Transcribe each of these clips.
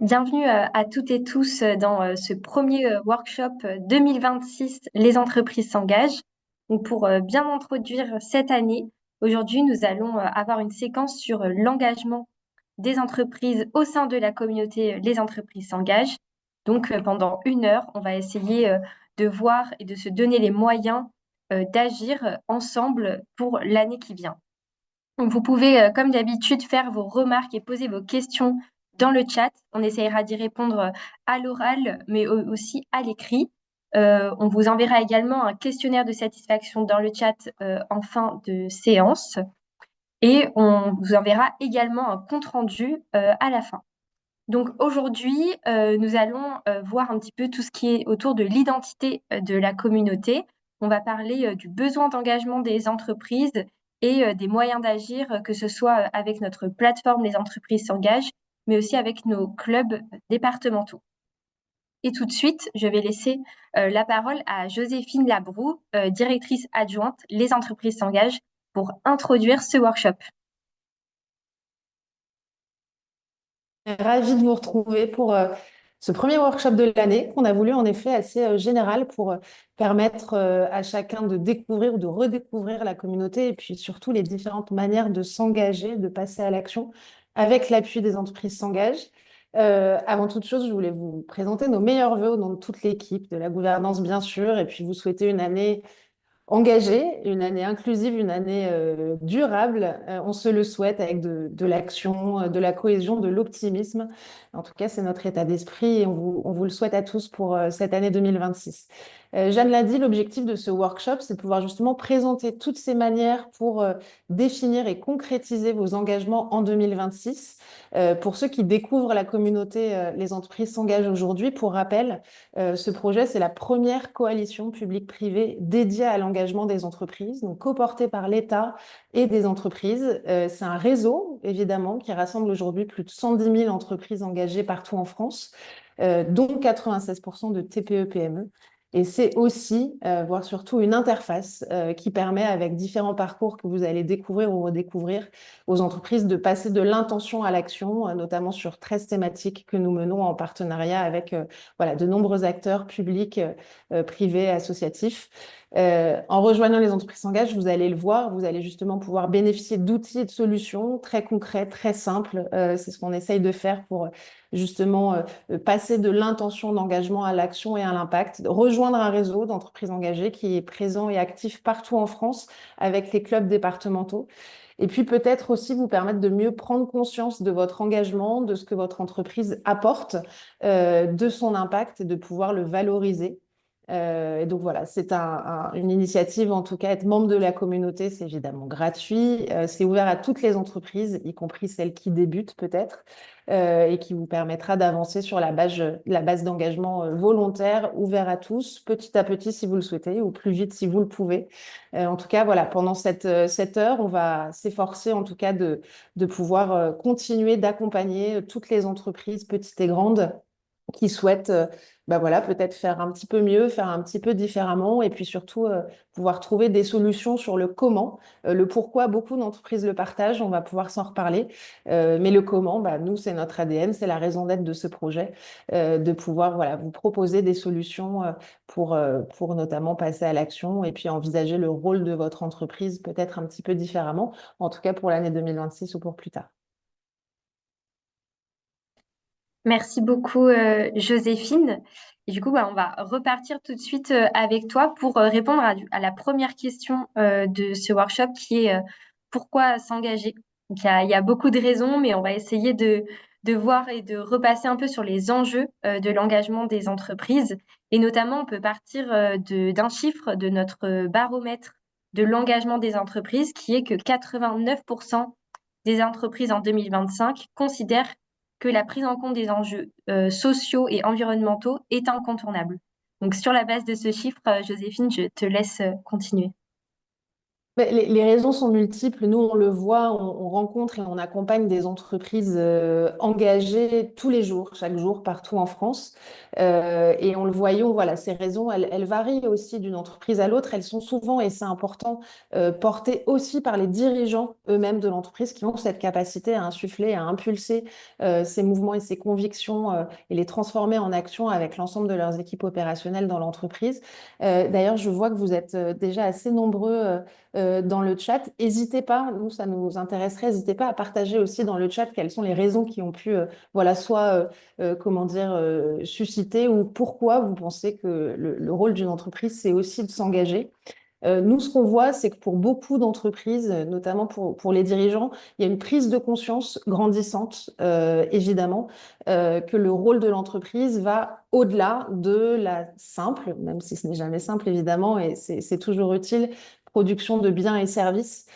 Bienvenue à toutes et tous dans ce premier workshop 2026, Les entreprises s'engagent. Donc pour bien introduire cette année, aujourd'hui nous allons avoir une séquence sur l'engagement des entreprises au sein de la communauté Les entreprises s'engagent. Donc pendant 1 heure, on va essayer de voir et de se donner les moyens d'agir ensemble pour l'année qui vient. Donc, vous pouvez, comme d'habitude, faire vos remarques et poser vos questions dans le chat. On essayera d'y répondre à l'oral, mais aussi à l'écrit. On vous enverra également un questionnaire de satisfaction dans le chat en fin de séance. Et on vous enverra également un compte-rendu à la fin. Donc aujourd'hui, nous allons voir un petit peu tout ce qui est autour de l'identité de la communauté. On va parler du besoin d'engagement des entreprises et des moyens d'agir, que ce soit avec notre plateforme Les entreprises s'engagent, mais aussi avec nos clubs départementaux. Et tout de suite, je vais laisser la parole à Joséphine Labroue, directrice adjointe Les entreprises s'engagent, pour introduire ce workshop. Ravie de vous retrouver pour ce premier workshop de l'année qu'on a voulu en effet assez général pour permettre à chacun de découvrir ou de redécouvrir la communauté et puis surtout les différentes manières de s'engager, de passer à l'action avec l'appui des entreprises s'engagent. Avant toute chose, je voulais vous présenter nos meilleurs vœux au nom de toute l'équipe, de la gouvernance bien sûr, et puis vous souhaiter une année engagée, une année inclusive, une année durable. On se le souhaite avec de l'action, de la cohésion, de l'optimisme. En tout cas, c'est notre état d'esprit et on vous le souhaite à tous pour cette année 2026. Jeanne l'a dit, l'objectif de ce workshop, c'est de pouvoir justement présenter toutes ces manières pour définir et concrétiser vos engagements en 2026. Pour ceux qui découvrent la communauté, les entreprises s'engagent aujourd'hui. Pour rappel, ce projet, c'est la première coalition publique-privée dédiée à l'engagement des entreprises, donc coportée par l'État et des entreprises. C'est un réseau, évidemment, qui rassemble aujourd'hui plus de 110 000 entreprises engagées partout en France, dont 96% de TPE-PME. Et c'est aussi, voire surtout, une interface qui permet, avec différents parcours que vous allez découvrir ou redécouvrir, aux entreprises de passer de l'intention à l'action, notamment sur 13 thématiques que nous menons en partenariat avec voilà, de nombreux acteurs publics, privés, associatifs. En rejoignant les entreprises s'engagent, vous allez le voir, vous allez justement pouvoir bénéficier d'outils et de solutions très concrets, très simples. C'est ce qu'on essaye de faire pour justement passer de l'intention d'engagement à l'action et à l'impact, rejoindre un réseau d'entreprises engagées qui est présent et actif partout en France avec les clubs départementaux. Et puis peut-être aussi vous permettre de mieux prendre conscience de votre engagement, de ce que votre entreprise apporte, de son impact et de pouvoir le valoriser. Et donc voilà, c'est une initiative, en tout cas, être membre de la communauté, c'est évidemment gratuit, c'est ouvert à toutes les entreprises, y compris celles qui débutent peut-être, et qui vous permettra d'avancer sur la base d'engagement volontaire, ouvert à tous, petit à petit si vous le souhaitez, ou plus vite si vous le pouvez. En tout cas, voilà, pendant cette heure, on va s'efforcer en tout cas de pouvoir continuer d'accompagner toutes les entreprises, petites et grandes, qui souhaitent bah voilà, peut-être faire un petit peu mieux, faire un petit peu différemment, et puis surtout pouvoir trouver des solutions sur le comment. Le pourquoi, beaucoup d'entreprises le partagent, on va pouvoir s'en reparler. Mais le comment, bah, nous, c'est notre ADN, c'est la raison d'être de ce projet, de pouvoir voilà, vous proposer des solutions pour notamment passer à l'action et puis envisager le rôle de votre entreprise peut-être un petit peu différemment, en tout cas pour l'année 2026 ou pour plus tard. Merci beaucoup, Joséphine. Et du coup, bah, on va repartir tout de suite avec toi pour répondre à la première question de ce workshop qui est pourquoi s'engager? Donc, il y a beaucoup de raisons, mais on va essayer de voir et de repasser un peu sur les enjeux de l'engagement des entreprises. Et notamment, on peut partir d'un chiffre de notre baromètre de l'engagement des entreprises qui est que 89% des entreprises en 2025 considèrent que la prise en compte des enjeux sociaux et environnementaux est incontournable. Donc, sur la base de ce chiffre, Joséphine, je te laisse continuer. Mais les raisons sont multiples. Nous, on le voit, on rencontre et on accompagne des entreprises engagées tous les jours, chaque jour, partout en France. Et on le voyons, voilà, ces raisons, elles varient aussi d'une entreprise à l'autre. Elles sont souvent, et c'est important, portées aussi par les dirigeants eux-mêmes de l'entreprise qui ont cette capacité à insuffler, à impulser ces mouvements et ces convictions et les transformer en action avec l'ensemble de leurs équipes opérationnelles dans l'entreprise. D'ailleurs, je vois que vous êtes déjà assez nombreux dans le chat. N'hésitez pas, nous, ça nous intéresserait, n'hésitez pas à partager aussi dans le chat quelles sont les raisons qui ont pu, voilà, soit, comment dire, susciter ou pourquoi vous pensez que le rôle d'une entreprise, c'est aussi de s'engager. Nous, ce qu'on voit, c'est que pour beaucoup d'entreprises, notamment pour les dirigeants, il y a une prise de conscience grandissante, évidemment, que le rôle de l'entreprise va au-delà de la simple, même si ce n'est jamais simple, évidemment, et c'est toujours utile, production de biens et services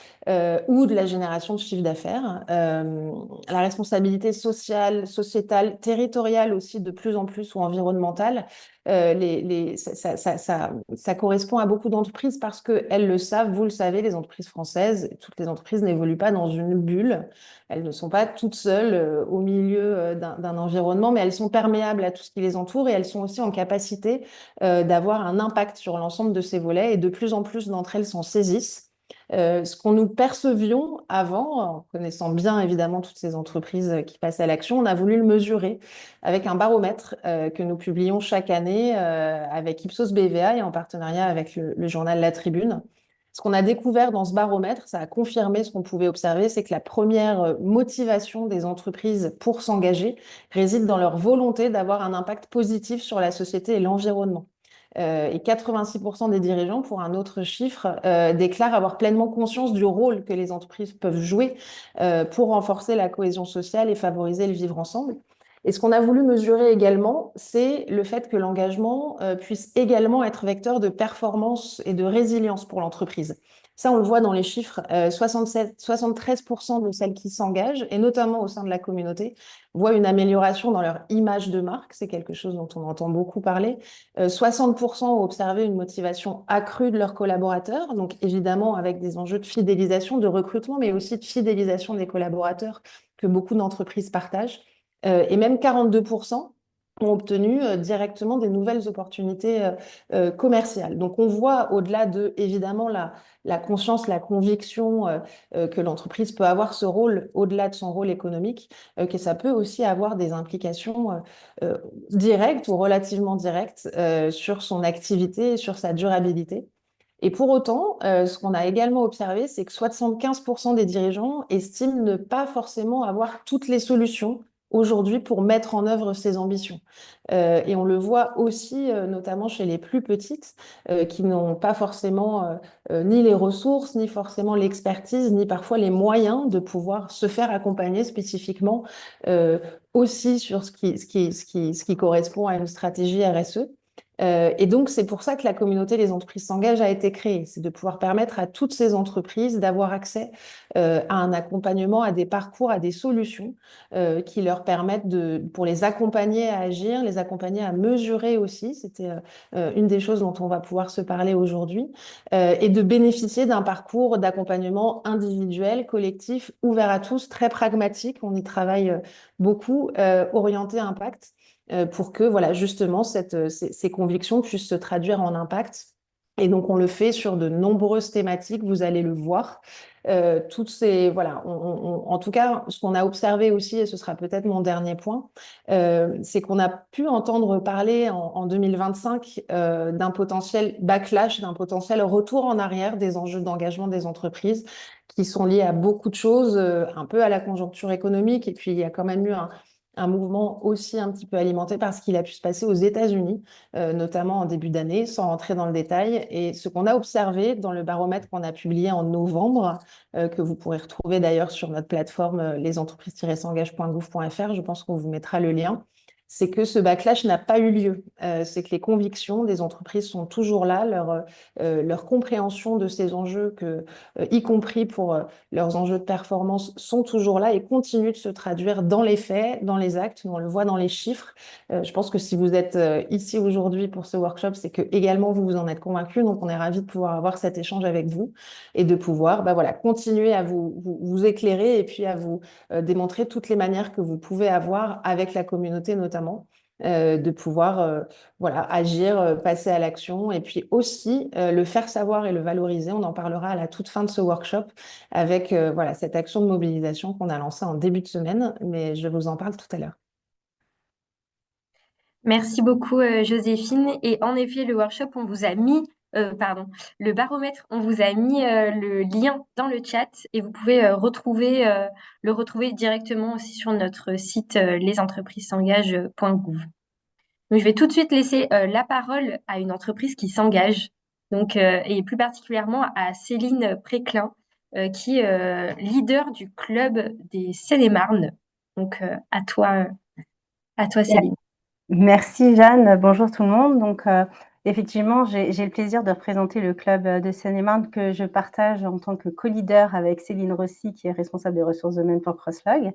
ou de la génération de chiffre d'affaires. La responsabilité sociale, sociétale, territoriale aussi, de plus en plus, ou environnementale, ça correspond à beaucoup d'entreprises parce qu'elles le savent, vous le savez, les entreprises françaises, toutes les entreprises n'évoluent pas dans une bulle. Elles ne sont pas toutes seules au milieu d'un environnement, mais elles sont perméables à tout ce qui les entoure et elles sont aussi en capacité d'avoir un impact sur l'ensemble de ces volets et de plus en plus d'entre elles s'en saisissent. Ce qu'on nous percevions avant, en connaissant bien évidemment toutes ces entreprises qui passent à l'action, on a voulu le mesurer avec un baromètre que nous publions chaque année avec Ipsos BVA et en partenariat avec le journal La Tribune. Ce qu'on a découvert dans ce baromètre, ça a confirmé ce qu'on pouvait observer, c'est que la première motivation des entreprises pour s'engager réside dans leur volonté d'avoir un impact positif sur la société et l'environnement. Et 86% des dirigeants, pour un autre chiffre, déclarent avoir pleinement conscience du rôle que les entreprises peuvent jouer pour renforcer la cohésion sociale et favoriser le vivre ensemble. Et ce qu'on a voulu mesurer également, c'est le fait que l'engagement puisse également être vecteur de performance et de résilience pour l'entreprise. Ça, on le voit dans les chiffres, 73% de celles qui s'engagent, et notamment au sein de la communauté, voient une amélioration dans leur image de marque. C'est quelque chose dont on entend beaucoup parler. 60% ont observé une motivation accrue de leurs collaborateurs, donc évidemment avec des enjeux de fidélisation, de recrutement, mais aussi de fidélisation des collaborateurs que beaucoup d'entreprises partagent. Et même 42% ont obtenu directement des nouvelles opportunités commerciales. Donc on voit au-delà de, évidemment, la conscience, la conviction que l'entreprise peut avoir ce rôle, au-delà de son rôle économique, que ça peut aussi avoir des implications directes ou relativement directes sur son activité et sur sa durabilité. Et pour autant, ce qu'on a également observé, c'est que 75% des dirigeants estiment ne pas forcément avoir toutes les solutions aujourd'hui pour mettre en œuvre ces ambitions. Et on le voit aussi, notamment chez les plus petites, qui n'ont pas forcément ni les ressources, ni forcément l'expertise, ni parfois les moyens de pouvoir se faire accompagner spécifiquement aussi sur ce qui correspond à une stratégie RSE. Et donc, c'est pour ça que la communauté Les entreprises s'engagent a été créée. C'est de pouvoir permettre à toutes ces entreprises d'avoir accès à un accompagnement, à des parcours, à des solutions qui leur permettent pour les accompagner à agir, les accompagner à mesurer aussi. C'était une des choses dont on va pouvoir se parler aujourd'hui. Et de bénéficier d'un parcours d'accompagnement individuel, collectif, ouvert à tous, très pragmatique. On y travaille beaucoup, orienté impact pour que voilà, justement ces convictions puissent se traduire en impact. Et donc, on le fait sur de nombreuses thématiques, vous allez le voir. Toutes ces, voilà, en tout cas, ce qu'on a observé aussi, et ce sera peut-être mon dernier point, c'est qu'on a pu entendre parler en 2025 d'un potentiel backlash, d'un potentiel retour en arrière des enjeux d'engagement des entreprises qui sont liés à beaucoup de choses, un peu à la conjoncture économique, et puis il y a quand même eu un mouvement aussi un petit peu alimenté par ce qu'il a pu se passer aux États-Unis, notamment en début d'année, sans rentrer dans le détail. Et ce qu'on a observé dans le baromètre qu'on a publié en novembre, que vous pourrez retrouver d'ailleurs sur notre plateforme lesentreprises-s'engagent.gouv.fr, je pense qu'on vous mettra le lien, c'est que ce backlash n'a pas eu lieu. C'est que les convictions des entreprises sont toujours là, leur compréhension de ces enjeux, y compris pour leurs enjeux de performance, sont toujours là et continuent de se traduire dans les faits, dans les actes. On le voit dans les chiffres. Je pense que si vous êtes ici aujourd'hui pour ce workshop, c'est que également vous vous en êtes convaincu. Donc, on est ravis de pouvoir avoir cet échange avec vous et de pouvoir voilà, continuer à vous éclairer et puis à vous démontrer toutes les manières que vous pouvez avoir avec la communauté notamment, de pouvoir voilà, agir, passer à l'action et puis aussi le faire savoir et le valoriser. On en parlera à la toute fin de ce workshop avec voilà, cette action de mobilisation qu'on a lancée en début de semaine, mais je vous en parle tout à l'heure. Merci beaucoup, Joséphine. Et en effet, le workshop, on vous a mis, pardon, le baromètre, on vous a mis le lien dans le chat et vous pouvez le retrouver directement aussi sur notre site lesentreprises-s'engagent.gouv. Donc, je vais tout de suite laisser la parole à une entreprise qui s'engage, donc, et plus particulièrement à Céline Préclin, qui est leader du club des Seine-et-Marne. Donc, à toi, Céline. Merci Jeanne, bonjour tout le monde. Donc effectivement, j'ai le plaisir de représenter le club de Seine-et-Marne que je partage en tant que co-leader avec Céline Rossi, qui est responsable des ressources humaines pour Crosslog.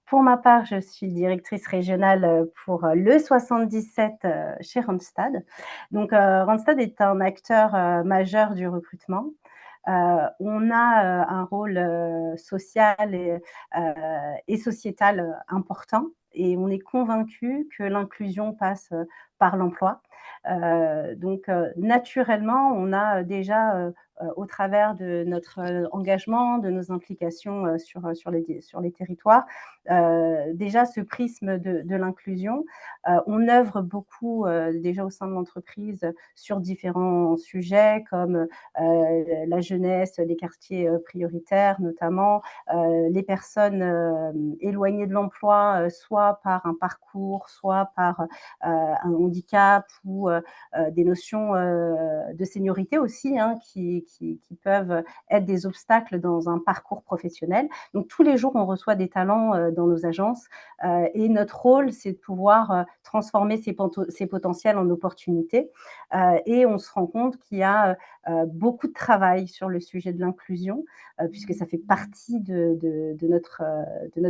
Pour ma part, je suis directrice régionale pour le 77 chez Randstad. Donc Randstad est un acteur majeur du recrutement. On a un rôle social et sociétal important et on est convaincu que l'inclusion passe par l'emploi. Donc naturellement, on a déjà au travers de notre engagement, de nos implications sur les territoires, déjà ce prisme de l'inclusion. On œuvre beaucoup déjà au sein de l'entreprise sur différents sujets comme la jeunesse, les quartiers prioritaires notamment, les personnes éloignées de l'emploi, soit par un parcours, soit par un handicap ou des notions de seniorité aussi, hein, qui peuvent être des obstacles dans un parcours professionnel. Donc tous les jours, on reçoit des talents dans nos agences et notre rôle, c'est de pouvoir transformer ces potentiels en opportunités. Et on se rend compte qu'il y a beaucoup de travail sur le sujet de l'inclusion, puisque ça fait partie de notre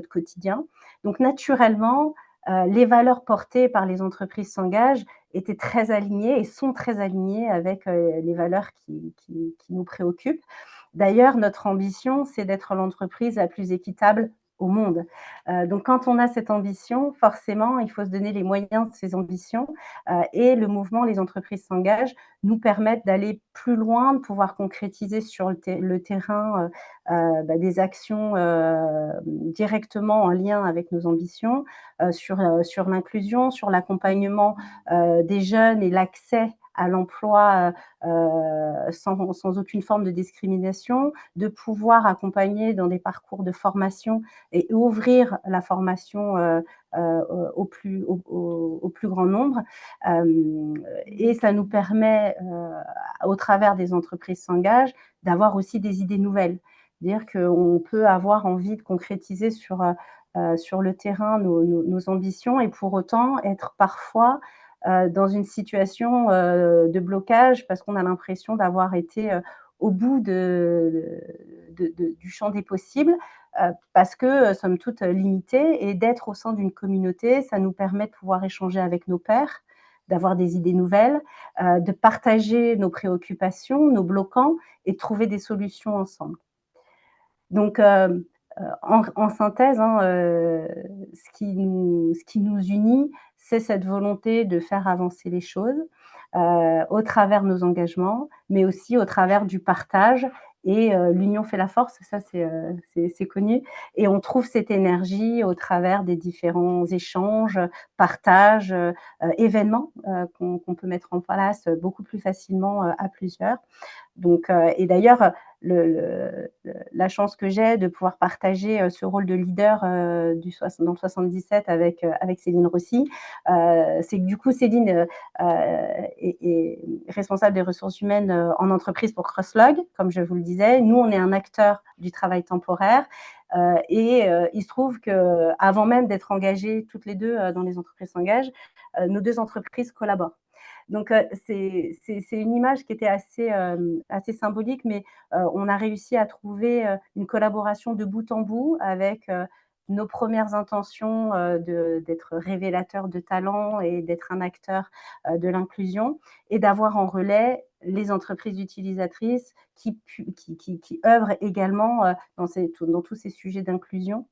quotidien. Donc naturellement, les valeurs portées par les entreprises s'engagent étaient très alignées et sont très alignées avec les valeurs qui nous préoccupent. D'ailleurs, notre ambition, c'est d'être l'entreprise la plus équitable au monde. Donc quand on a cette ambition, forcément, il faut se donner les moyens de ces ambitions et le mouvement Les entreprises s'engagent nous permettent d'aller plus loin, de pouvoir concrétiser sur le terrain des actions directement en lien avec nos ambitions, sur l'inclusion, sur l'accompagnement des jeunes et l'accès à l'emploi sans aucune forme de discrimination, de pouvoir accompagner dans des parcours de formation et ouvrir la formation au plus grand nombre. Et ça nous permet, au travers des entreprises s'engagent, d'avoir aussi des idées nouvelles. C'est-à-dire qu'on peut avoir envie de concrétiser sur le terrain nos ambitions et pour autant être parfois dans une situation de blocage parce qu'on a l'impression d'avoir été au bout du champ des possibles parce que somme toute limités et d'être au sein d'une communauté, ça nous permet de pouvoir échanger avec nos pairs, d'avoir des idées nouvelles, de partager nos préoccupations, nos bloquants et de trouver des solutions ensemble. Donc, en synthèse, hein, ce qui nous unit, c'est cette volonté de faire avancer les choses au travers de nos engagements, mais aussi au travers du partage. Et l'union fait la force, ça c'est connu. Et on trouve cette énergie au travers des différents échanges, partages, événements qu'on peut mettre en place beaucoup plus facilement à plusieurs. Donc, et d'ailleurs, la chance que j'ai de pouvoir partager ce rôle de leader dans le 77 avec Céline Rossi. C'est que du coup, Céline est responsable des ressources humaines en entreprise pour Crosslog, comme je vous le disais. Nous, on est un acteur du travail temporaire. Il se trouve qu'avant même d'être engagées toutes les deux dans les entreprises s'engagent, nos deux entreprises collaborent. Donc, c'est une image qui était assez symbolique, mais on a réussi à trouver une collaboration de bout en bout avec nos premières intentions d'être révélateur de talent et d'être un acteur de l'inclusion et d'avoir en relais les entreprises utilisatrices qui œuvrent également dans tous ces sujets d'inclusion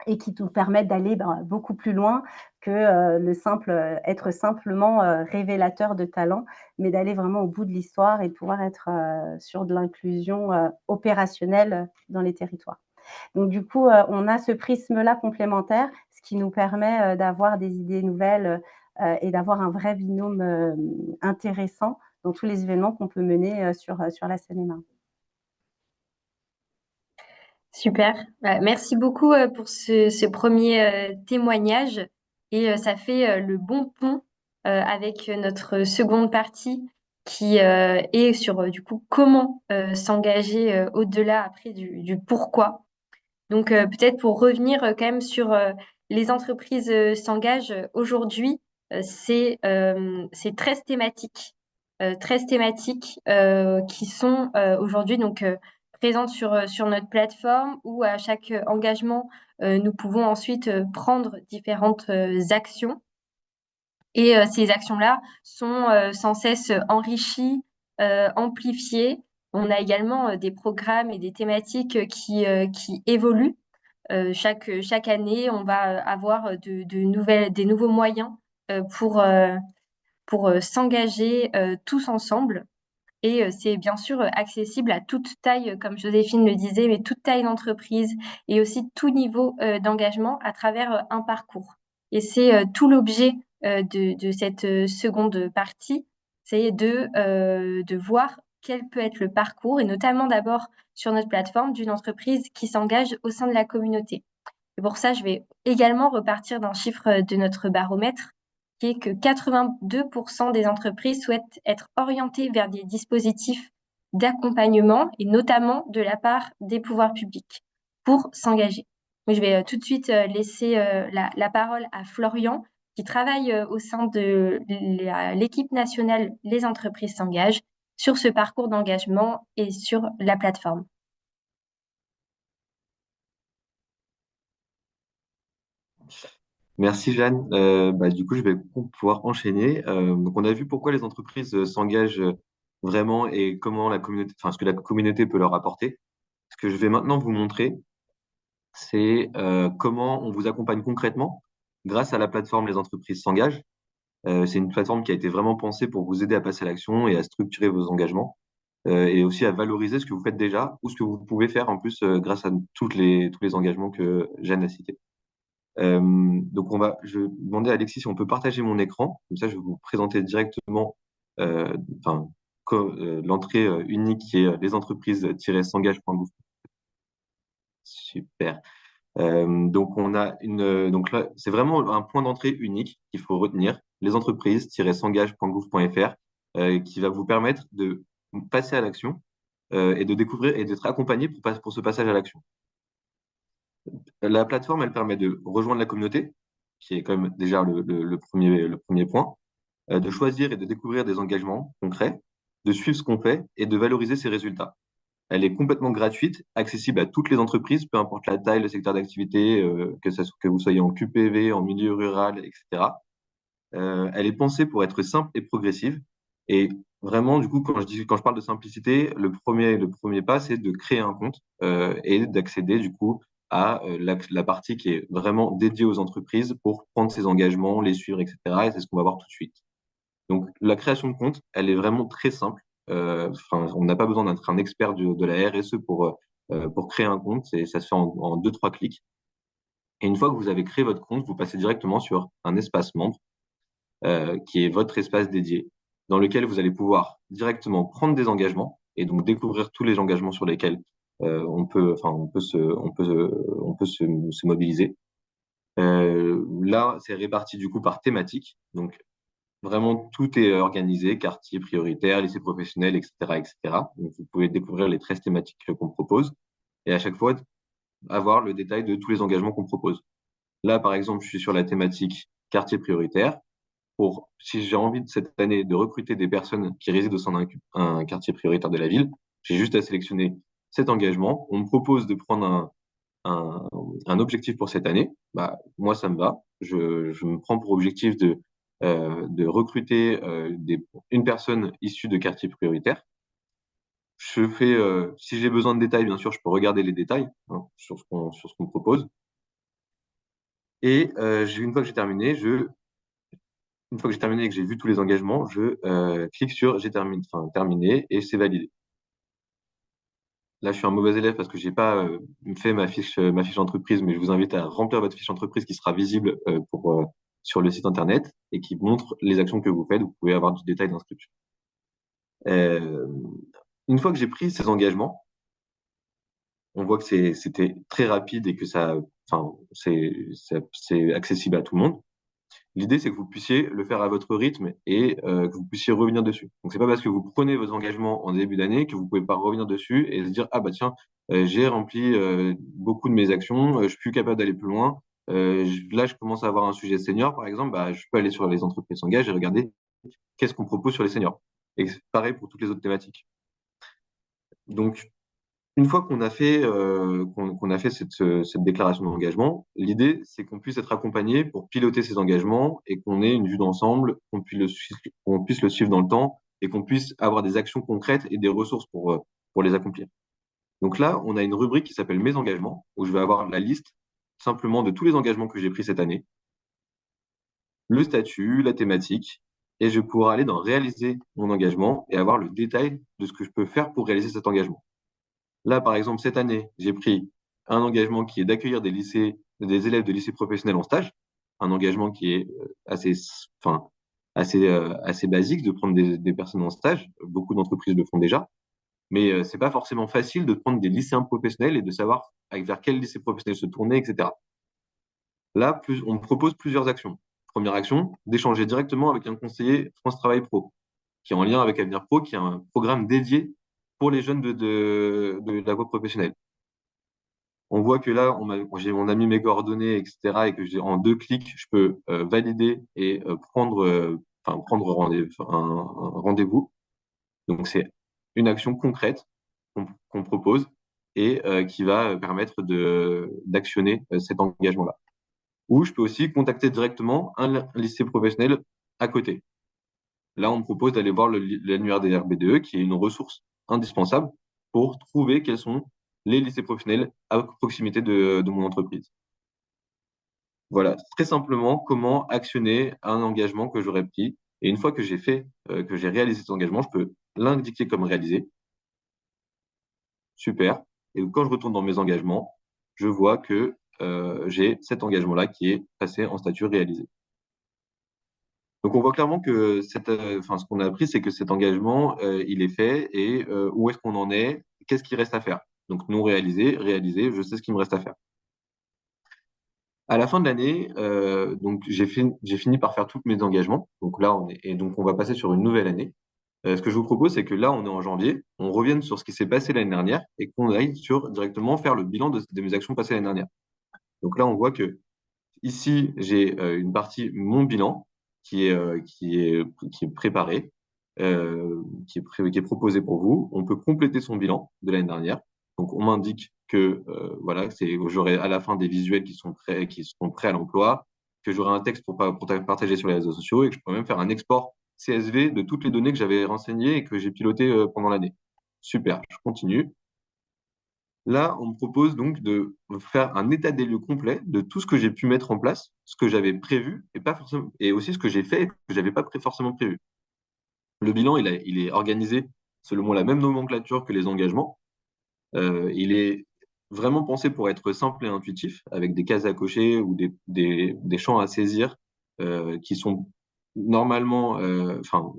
et qui nous permettent d'aller beaucoup plus loin que être simplement révélateur de talent, mais d'aller vraiment au bout de l'histoire et de pouvoir être sur de l'inclusion opérationnelle dans les territoires. Donc du coup, on a ce prisme-là complémentaire, ce qui nous permet d'avoir des idées nouvelles et d'avoir un vrai binôme intéressant dans tous les événements qu'on peut mener sur la Seine-et-Marne. Super. Merci beaucoup pour ce premier témoignage. Et ça fait le bon pont avec notre seconde partie qui est sur du coup comment s'engager au-delà après du pourquoi. Donc peut-être pour revenir quand même sur les entreprises s'engagent aujourd'hui, c'est 13 thématiques qui sont aujourd'hui donc présentes sur notre plateforme où à chaque engagement, nous pouvons ensuite prendre différentes actions. Et ces actions-là sont sans cesse enrichies, amplifiées. On a également des programmes et des thématiques qui évoluent. Chaque année, on va avoir des nouveaux moyens pour s'engager tous ensemble. Et c'est bien sûr accessible à toute taille, comme Joséphine le disait, mais toute taille d'entreprise et aussi tout niveau d'engagement à travers un parcours. Et c'est tout l'objet de cette seconde partie, c'est de voir quel peut être le parcours, et notamment d'abord sur notre plateforme, d'une entreprise qui s'engage au sein de la communauté. Et pour ça, je vais également repartir d'un chiffre de notre baromètre, qui est que 82% des entreprises souhaitent être orientées vers des dispositifs d'accompagnement, et notamment de la part des pouvoirs publics, pour s'engager. Je vais tout de suite laisser la parole à Florian, qui travaille au sein de l'équipe nationale Les entreprises s'engagent, sur ce parcours d'engagement et sur la plateforme. Merci Jeanne. Du coup, je vais pouvoir enchaîner. Donc, on a vu pourquoi les entreprises s'engagent vraiment et comment la communauté, enfin, ce que la communauté peut leur apporter. Ce que je vais maintenant vous montrer, c'est comment on vous accompagne concrètement grâce à la plateforme Les entreprises s'engagent. C'est une plateforme qui a été vraiment pensée pour vous aider à passer à l'action et à structurer vos engagements et aussi à valoriser ce que vous faites déjà ou ce que vous pouvez faire en plus grâce à tous les engagements que Jeanne a cités. Je vais demander à Alexis si on peut partager mon écran. Comme ça, je vais vous présenter directement euh, enfin, l'entrée unique qui est lesentreprises-s'engage.gouv. Super. Donc, on a donc là, c'est vraiment un point d'entrée unique qu'il faut retenir, lesentreprises-s'engage.gouv.fr, qui va vous permettre de passer à l'action et de découvrir et d'être accompagné pour ce passage à l'action. La plateforme, elle permet de rejoindre la communauté, qui est quand même déjà le premier point, de choisir et de découvrir des engagements concrets, de suivre ce qu'on fait et de valoriser ses résultats. Elle est complètement gratuite, accessible à toutes les entreprises, peu importe la taille, le secteur d'activité, que vous soyez en QPV, en milieu rural, etc. Elle est pensée pour être simple et progressive. Et vraiment, du coup, quand je parle de simplicité, le premier pas, c'est de créer un compte et d'accéder, du coup, à la partie qui est vraiment dédiée aux entreprises pour prendre ses engagements, les suivre, etc. Et c'est ce qu'on va voir tout de suite. Donc, la création de compte, elle est vraiment très simple. On n'a pas besoin d'être un expert de la RSE pour créer un compte. Ça se fait en 2-3 clics. Et une fois que vous avez créé votre compte, vous passez directement sur un espace membre qui est votre espace dédié, dans lequel vous allez pouvoir directement prendre des engagements et donc découvrir tous les engagements sur lesquels on peut se mobiliser. Là, c'est réparti du coup par thématique. Donc, vraiment, tout est organisé, quartier prioritaire, lycée professionnel, etc., etc. Donc, vous pouvez découvrir les 13 thématiques qu'on propose et à chaque fois, avoir le détail de tous les engagements qu'on propose. Là, par exemple, je suis sur la thématique quartier prioritaire. Si j'ai envie cette année de recruter des personnes qui résident au sein d'un quartier prioritaire de la ville, j'ai juste à sélectionner cet engagement. On me propose de prendre un, un objectif pour cette année. Bah, moi, ça me va. Je me prends pour objectif de recruter une personne issue de quartier prioritaire. Si j'ai besoin de détails, bien sûr, je peux regarder les détails hein, sur ce qu'on me propose. Et une fois que j'ai terminé, une fois que j'ai terminé et que j'ai vu tous les engagements, je clique sur terminé et c'est validé. Là, je suis un mauvais élève parce que j'ai pas fait ma fiche d'entreprise, mais je vous invite à remplir votre fiche d'entreprise qui sera visible sur le site internet et qui montre les actions que vous faites. Vous pouvez avoir du détail d'inscription. Euh, une fois que j'ai pris ces engagements, on voit que c'était très rapide et que c'est accessible à tout le monde. L'idée, c'est que vous puissiez le faire à votre rythme et que vous puissiez revenir dessus. Donc, c'est pas parce que vous prenez vos engagements en début d'année que vous pouvez pas revenir dessus et se dire, ah bah tiens, j'ai rempli beaucoup de mes actions, je suis plus capable d'aller plus loin. Là, je commence à avoir un sujet senior, par exemple, bah, je peux aller sur les entreprises s'engagent et regarder qu'est-ce qu'on propose sur les seniors. Et c'est pareil pour toutes les autres thématiques. Donc, une fois qu'on a fait cette déclaration d'engagement, l'idée, c'est qu'on puisse être accompagné pour piloter ces engagements et qu'on ait une vue d'ensemble, qu'on puisse le suivre dans le temps et qu'on puisse avoir des actions concrètes et des ressources pour les accomplir. Donc là, on a une rubrique qui s'appelle Mes engagements, où je vais avoir la liste simplement de tous les engagements que j'ai pris cette année, le statut, la thématique, et je pourrai aller dans Réaliser mon engagement et avoir le détail de ce que je peux faire pour réaliser cet engagement. Là, par exemple, cette année, j'ai pris un engagement qui est d'accueillir des élèves de lycée professionnel en stage, un engagement qui est assez basique de prendre des personnes en stage. Beaucoup d'entreprises le font déjà, mais c'est pas forcément facile de prendre des lycéens professionnels et de savoir vers quel lycée professionnel se tourner, etc. Là, on me propose plusieurs actions. Première action, d'échanger directement avec un conseiller France Travail Pro, qui est en lien avec Avenir Pro, qui est un programme dédié pour les jeunes de la voie professionnelle. On voit que là, on a mis mes coordonnées, etc., et que en 2 clics, je peux valider et prendre un rendez-vous. Donc, c'est une action concrète qu'on propose et qui va permettre d'actionner cet engagement-là. Ou je peux aussi contacter directement un lycée professionnel à côté. Là, on me propose d'aller voir l'annuaire des RBDE, qui est une ressource indispensable pour trouver quels sont les lycées professionnels à proximité de mon entreprise. Voilà, très simplement, comment actionner un engagement que j'aurais pris. Et une fois que que j'ai réalisé cet engagement, je peux l'indiquer comme réalisé. Super. Et quand je retourne dans mes engagements, je vois que j'ai cet engagement-là qui est passé en statut réalisé. Donc, on voit clairement que ce qu'on a appris, c'est que cet engagement, il est fait et où est-ce qu'on en est, qu'est-ce qui reste à faire. Donc, non réalisé, réalisé, je sais ce qu'il me reste à faire. À la fin de l'année, donc j'ai fini par faire tous mes engagements. Donc là, on va passer sur une nouvelle année. Ce que je vous propose, c'est que là, on est en janvier, on revienne sur ce qui s'est passé l'année dernière et qu'on aille directement faire le bilan de mes actions passées l'année dernière. Donc là, on voit que ici, j'ai une partie, mon bilan, qui est préparé, qui est proposé pour vous. On peut compléter son bilan de l'année dernière. Donc, on m'indique que voilà, j'aurai à la fin des visuels qui sont prêts à l'emploi, que j'aurai un texte pour partager sur les réseaux sociaux et que je peux même faire un export CSV de toutes les données que j'avais renseignées et que j'ai pilotées pendant l'année. Super, je continue. Là, on me propose donc de faire un état des lieux complet de tout ce que j'ai pu mettre en place, ce que j'avais prévu et pas forcément, et aussi ce que j'ai fait et que j'avais pas forcément prévu. Le bilan, il est organisé selon la même nomenclature que les engagements. Il est vraiment pensé pour être simple et intuitif, avec des cases à cocher ou des champs à saisir qui sont normalement,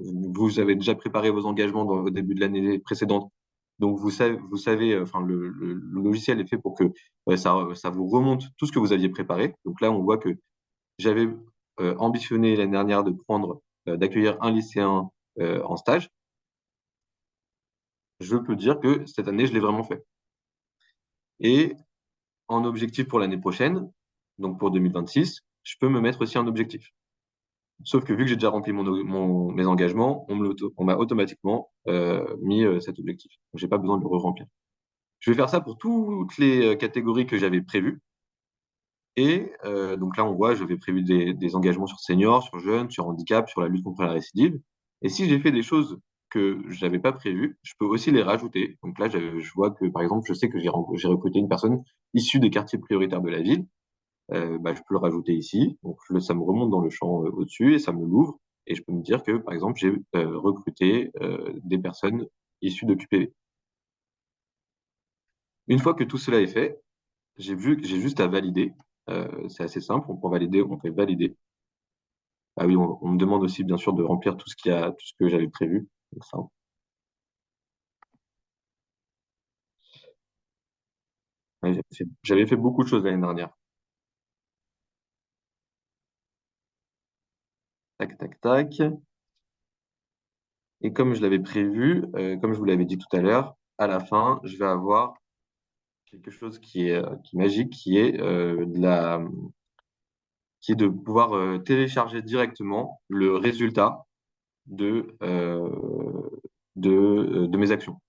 vous avez déjà préparé vos engagements au début de l'année précédente, Donc, vous savez, enfin, le logiciel est fait pour que ça vous remonte tout ce que vous aviez préparé. Donc là, on voit que j'avais ambitionné l'année dernière d'accueillir un lycéen en stage. Je peux dire que cette année, je l'ai vraiment fait. Et en objectif pour l'année prochaine, donc pour 2026, je peux me mettre aussi un objectif. Sauf que vu que j'ai déjà rempli mes engagements, on m'a automatiquement mis cet objectif. Donc, j'ai pas besoin de le re-remplir. Je vais faire ça pour toutes les catégories que j'avais prévues. Et donc là, on voit, j'avais prévu des engagements sur senior, sur jeunes, sur handicap, sur la lutte contre la récidive. Et si j'ai fait des choses que je n'avais pas prévues, je peux aussi les rajouter. Donc là, je vois que, par exemple, je sais que j'ai recruté une personne issue des quartiers prioritaires de la ville. Bah, je peux le rajouter ici. Donc ça me remonte dans le champ au-dessus et ça me l'ouvre. Et je peux me dire que, par exemple, j'ai recruté des personnes issues de QPV. Une fois que tout cela est fait, j'ai juste à valider. C'est assez simple. Pour valider, on fait valider. Ah oui, on me demande aussi, bien sûr, de remplir tout ce que j'avais prévu. Donc, ça, ouais, j'avais fait beaucoup de choses l'année dernière. Tac, tac, tac. Et comme je l'avais prévu, comme je vous l'avais dit tout à l'heure, à la fin, je vais avoir quelque chose qui est magique, qui est de pouvoir télécharger directement le résultat de, euh, de mes actions.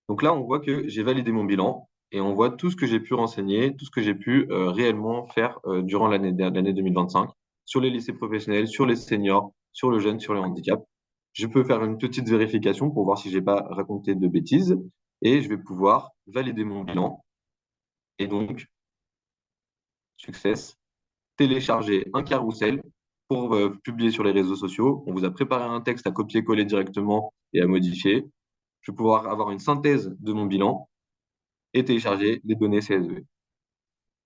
Donc là, on voit que j'ai validé mon bilan et on voit tout ce que j'ai pu renseigner, tout ce que j'ai pu réellement faire durant l'année 2025 sur les lycées professionnels, sur les seniors, sur le jeune, sur le handicap. Je peux faire une petite vérification pour voir si j'ai pas raconté de bêtises et je vais pouvoir valider mon bilan et donc, success, télécharger un carrousel pour publier sur les réseaux sociaux. On vous a préparé un texte à copier-coller directement et à modifier. Je vais pouvoir avoir une synthèse de mon bilan et télécharger les données CSV.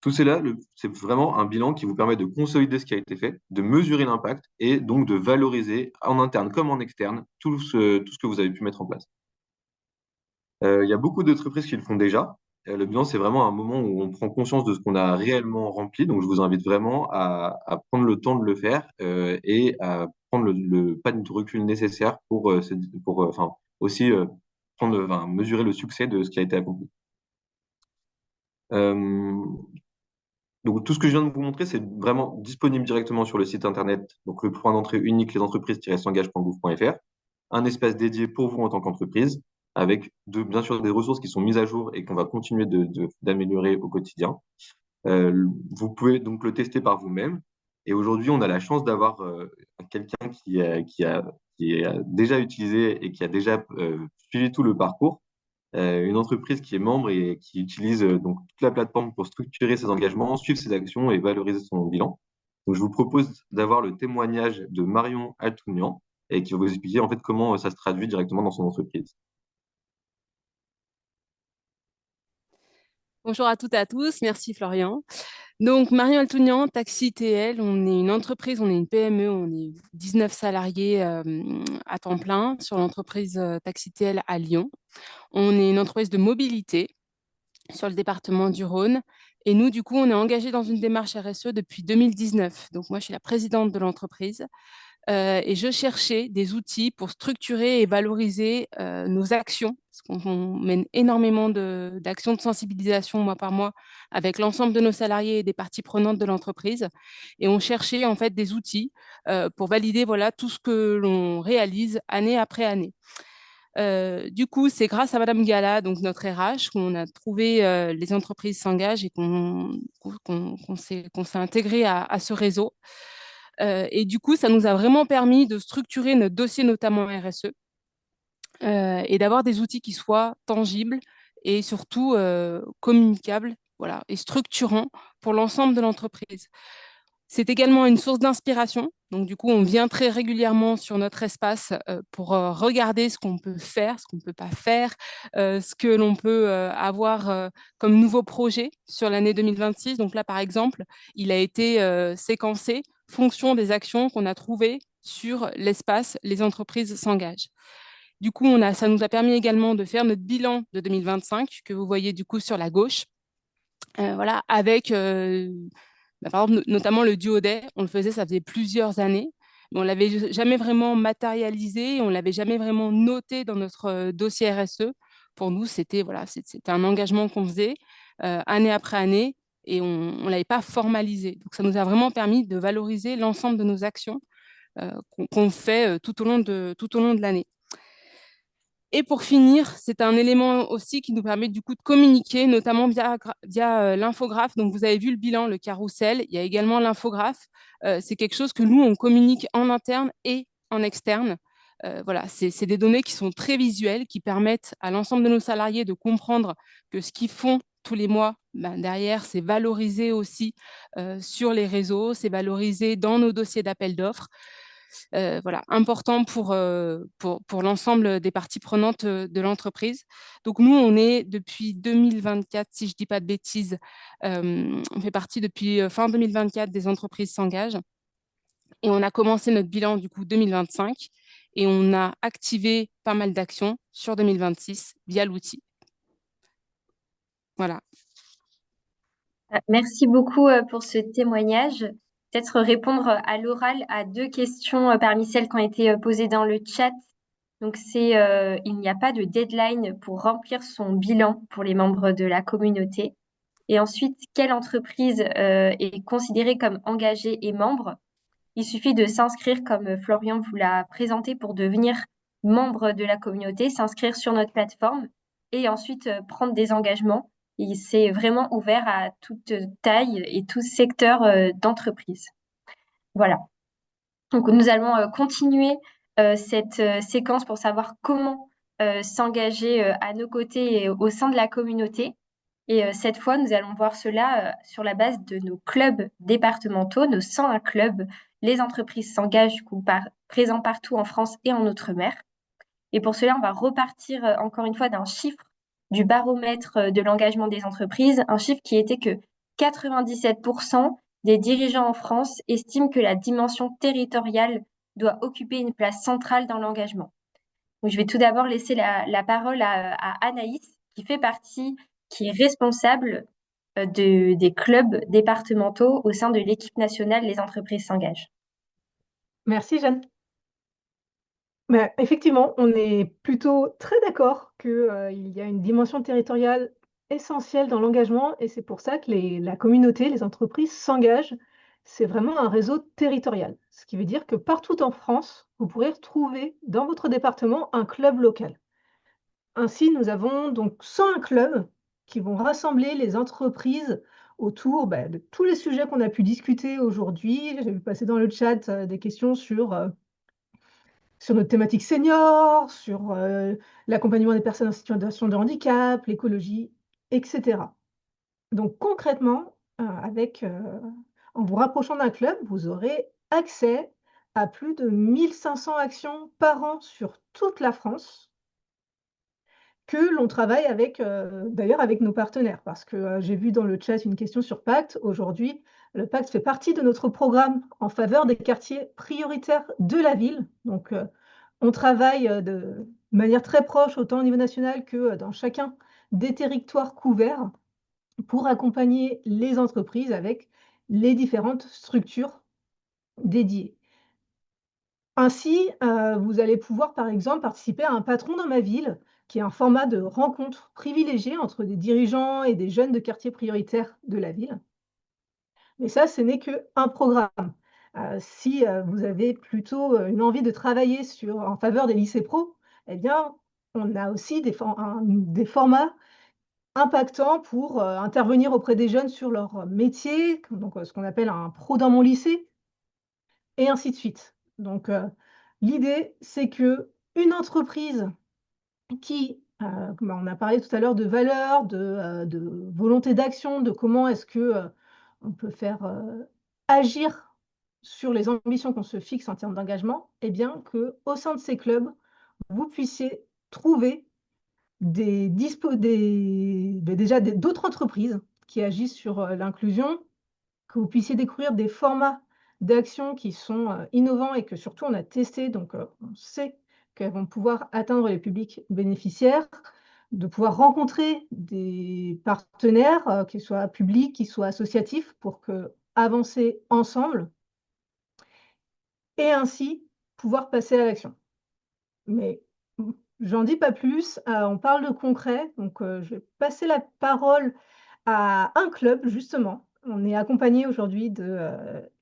Tout cela, c'est vraiment un bilan qui vous permet de consolider ce qui a été fait, de mesurer l'impact et donc de valoriser en interne comme en externe tout ce que vous avez pu mettre en place. Il y a beaucoup d'entreprises qui le font déjà. Le bilan, c'est vraiment un moment où on prend conscience de ce qu'on a réellement rempli. Donc, je vous invite vraiment à prendre le temps de le faire et à prendre le pas de recul nécessaire enfin, aussi mesurer le succès de ce qui a été accompli. Euh, donc, tout ce que je viens de vous montrer, c'est vraiment disponible directement sur le site internet. Donc, le point d'entrée unique, lesentreprises-s'engage.gouv.fr. Un espace dédié pour vous en tant qu'entreprise, avec bien sûr des ressources qui sont mises à jour et qu'on va continuer d'améliorer au quotidien. Vous pouvez donc le tester par vous-même. Et aujourd'hui, on a la chance d'avoir quelqu'un qui a déjà utilisé et qui a déjà suivi tout le parcours, une entreprise qui est membre et qui utilise donc toute la plateforme pour structurer ses engagements, suivre ses actions et valoriser son bilan. Donc, je vous propose d'avoir le témoignage de Marion Altounian et qui va vous expliquer en fait comment ça se traduit directement dans son entreprise. Bonjour à toutes et à tous, merci Florian. Donc, Marion Altounian, Taxi TL, on est une entreprise, on est une PME, on est 19 salariés à temps plein sur l'entreprise Taxi TL à Lyon. On est une entreprise de mobilité sur le département du Rhône. Et nous, du coup, on est engagé dans une démarche RSE depuis 2019. Donc, moi, je suis la présidente de l'entreprise. Et je cherchais des outils pour structurer et valoriser nos actions, parce qu'on mène énormément d'actions de sensibilisation mois par mois avec l'ensemble de nos salariés et des parties prenantes de l'entreprise. Et on cherchait en fait des outils pour valider voilà, tout ce que l'on réalise année après année. Du coup, c'est grâce à Madame Gala, donc notre RH, qu'on a trouvé les entreprises s'engagent et qu'on s'est intégré à ce réseau. Et du coup, ça nous a vraiment permis de structurer notre dossier, notamment RSE, et d'avoir des outils qui soient tangibles et surtout communicables, voilà, et structurants pour l'ensemble de l'entreprise. C'est également une source d'inspiration. Donc, du coup, on vient très régulièrement sur notre espace pour regarder ce qu'on peut faire, ce qu'on ne peut pas faire, ce que l'on peut avoir comme nouveau projet sur l'année 2026. Donc là, par exemple, il a été séquencé fonction des actions qu'on a trouvées sur l'espace Les entreprises s'engagent. Du coup, ça nous a permis également de faire notre bilan de 2025, que vous voyez du coup sur la gauche, voilà, avec par exemple, notamment le duodé. On le faisait, ça faisait plusieurs années, mais on ne l'avait jamais vraiment matérialisé, on ne l'avait jamais vraiment noté dans notre dossier RSE. Pour nous, c'était un engagement qu'on faisait année après année, et on ne l'avait pas formalisé. Donc, ça nous a vraiment permis de valoriser l'ensemble de nos actions qu'on fait tout au long de l'année. Et pour finir, c'est un élément aussi qui nous permet du coup de communiquer, notamment via l'infographe. Donc, vous avez vu le bilan, le carrousel. Il y a également l'infographe. C'est quelque chose que nous, on communique en interne et en externe. Voilà, c'est des données qui sont très visuelles, qui permettent à l'ensemble de nos salariés de comprendre que ce qu'ils font tous les mois, derrière, c'est valorisé aussi sur les réseaux, c'est valorisé dans nos dossiers d'appel d'offres. Voilà, important pour l'ensemble des parties prenantes de l'entreprise. Donc nous, on est depuis 2024, si je ne dis pas de bêtises, on fait partie depuis fin 2024 des entreprises s'engagent. Et on a commencé notre bilan du coup 2025 et on a activé pas mal d'actions sur 2026 via l'outil. Voilà. Merci beaucoup pour ce témoignage. Peut-être répondre à l'oral à 2 questions parmi celles qui ont été posées dans le chat. Donc, il n'y a pas de deadline pour remplir son bilan pour les membres de la communauté. Et ensuite, quelle entreprise est considérée comme engagée et membre? Il suffit de s'inscrire, comme Florian vous l'a présenté, pour devenir membre de la communauté, s'inscrire sur notre plateforme et ensuite prendre des engagements. Et c'est vraiment ouvert à toute taille et tout secteur d'entreprise. Voilà. Donc, nous allons continuer cette séquence pour savoir comment s'engager à nos côtés et au sein de la communauté. Et cette fois, nous allons voir cela sur la base de nos clubs départementaux, nos 101 clubs. Les entreprises s'engagent présents partout en France et en Outre-mer. Et pour cela, on va repartir encore une fois d'un chiffre du baromètre de l'engagement des entreprises, un chiffre qui était que 97% des dirigeants en France estiment que la dimension territoriale doit occuper une place centrale dans l'engagement. Donc, je vais tout d'abord laisser la parole à Anaïs, qui est responsable des clubs départementaux au sein de l'équipe nationale Les entreprises s'engagent. Merci Jeanne. Effectivement, on est plutôt très d'accord qu'il y a une dimension territoriale essentielle dans l'engagement et c'est pour ça que la communauté, les entreprises s'engagent. C'est vraiment un réseau territorial, ce qui veut dire que partout en France, vous pourrez retrouver dans votre département un club local. Ainsi, nous avons donc 101 clubs qui vont rassembler les entreprises autour de tous les sujets qu'on a pu discuter aujourd'hui. J'ai vu passer dans le chat des questions sur notre thématique senior, sur l'accompagnement des personnes en situation de handicap, l'écologie, etc. Donc concrètement, en vous rapprochant d'un club, vous aurez accès à plus de 1500 actions par an sur toute la France que l'on travaille d'ailleurs avec nos partenaires. Parce que j'ai vu dans le chat une question sur Pacte. Aujourd'hui, le Pacte fait partie de notre programme en faveur des quartiers prioritaires de la ville. Donc, on travaille de manière très proche, autant au niveau national que dans chacun des territoires couverts, pour accompagner les entreprises avec les différentes structures dédiées. Ainsi, vous allez pouvoir, par exemple, participer à un patron dans ma ville, qui est un format de rencontre privilégié entre des dirigeants et des jeunes de quartiers prioritaires de la ville. Mais ça, ce n'est qu'un programme. Si vous avez plutôt une envie de travailler en faveur des lycées pro, eh bien, on a aussi des formats impactants pour intervenir auprès des jeunes sur leur métier, donc ce qu'on appelle un pro dans mon lycée, et ainsi de suite. Donc, l'idée, c'est qu'une entreprise comme on a parlé tout à l'heure de valeurs, de volonté d'action, de comment est-ce que on peut faire agir sur les ambitions qu'on se fixe en termes d'engagement, eh bien qu'au sein de ces clubs, vous puissiez trouver déjà d'autres entreprises qui agissent sur l'inclusion, que vous puissiez découvrir des formats d'actions qui sont innovants et que surtout on a testé, donc on sait qu'elles vont pouvoir atteindre les publics bénéficiaires, de pouvoir rencontrer des partenaires, qu'ils soient publics, qu'ils soient associatifs, pour avancer ensemble et ainsi pouvoir passer à l'action. Mais j'en dis pas plus, on parle de concret, donc je vais passer la parole à un club justement. On est accompagné aujourd'hui de,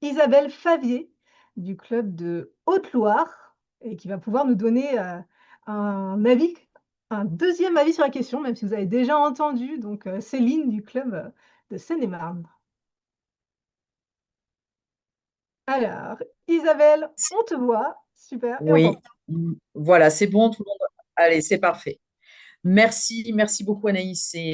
Isabelle Favier du club de Haute-Loire et qui va pouvoir nous donner, un avis, un deuxième avis sur la question, même si vous avez déjà entendu donc, Céline du club, de Seine-et-Marne. Alors Isabelle, on te voit, super et on Oui, t'entend. voilà, c'est bon, tout le monde. Allez, c'est parfait. Merci beaucoup Anaïs et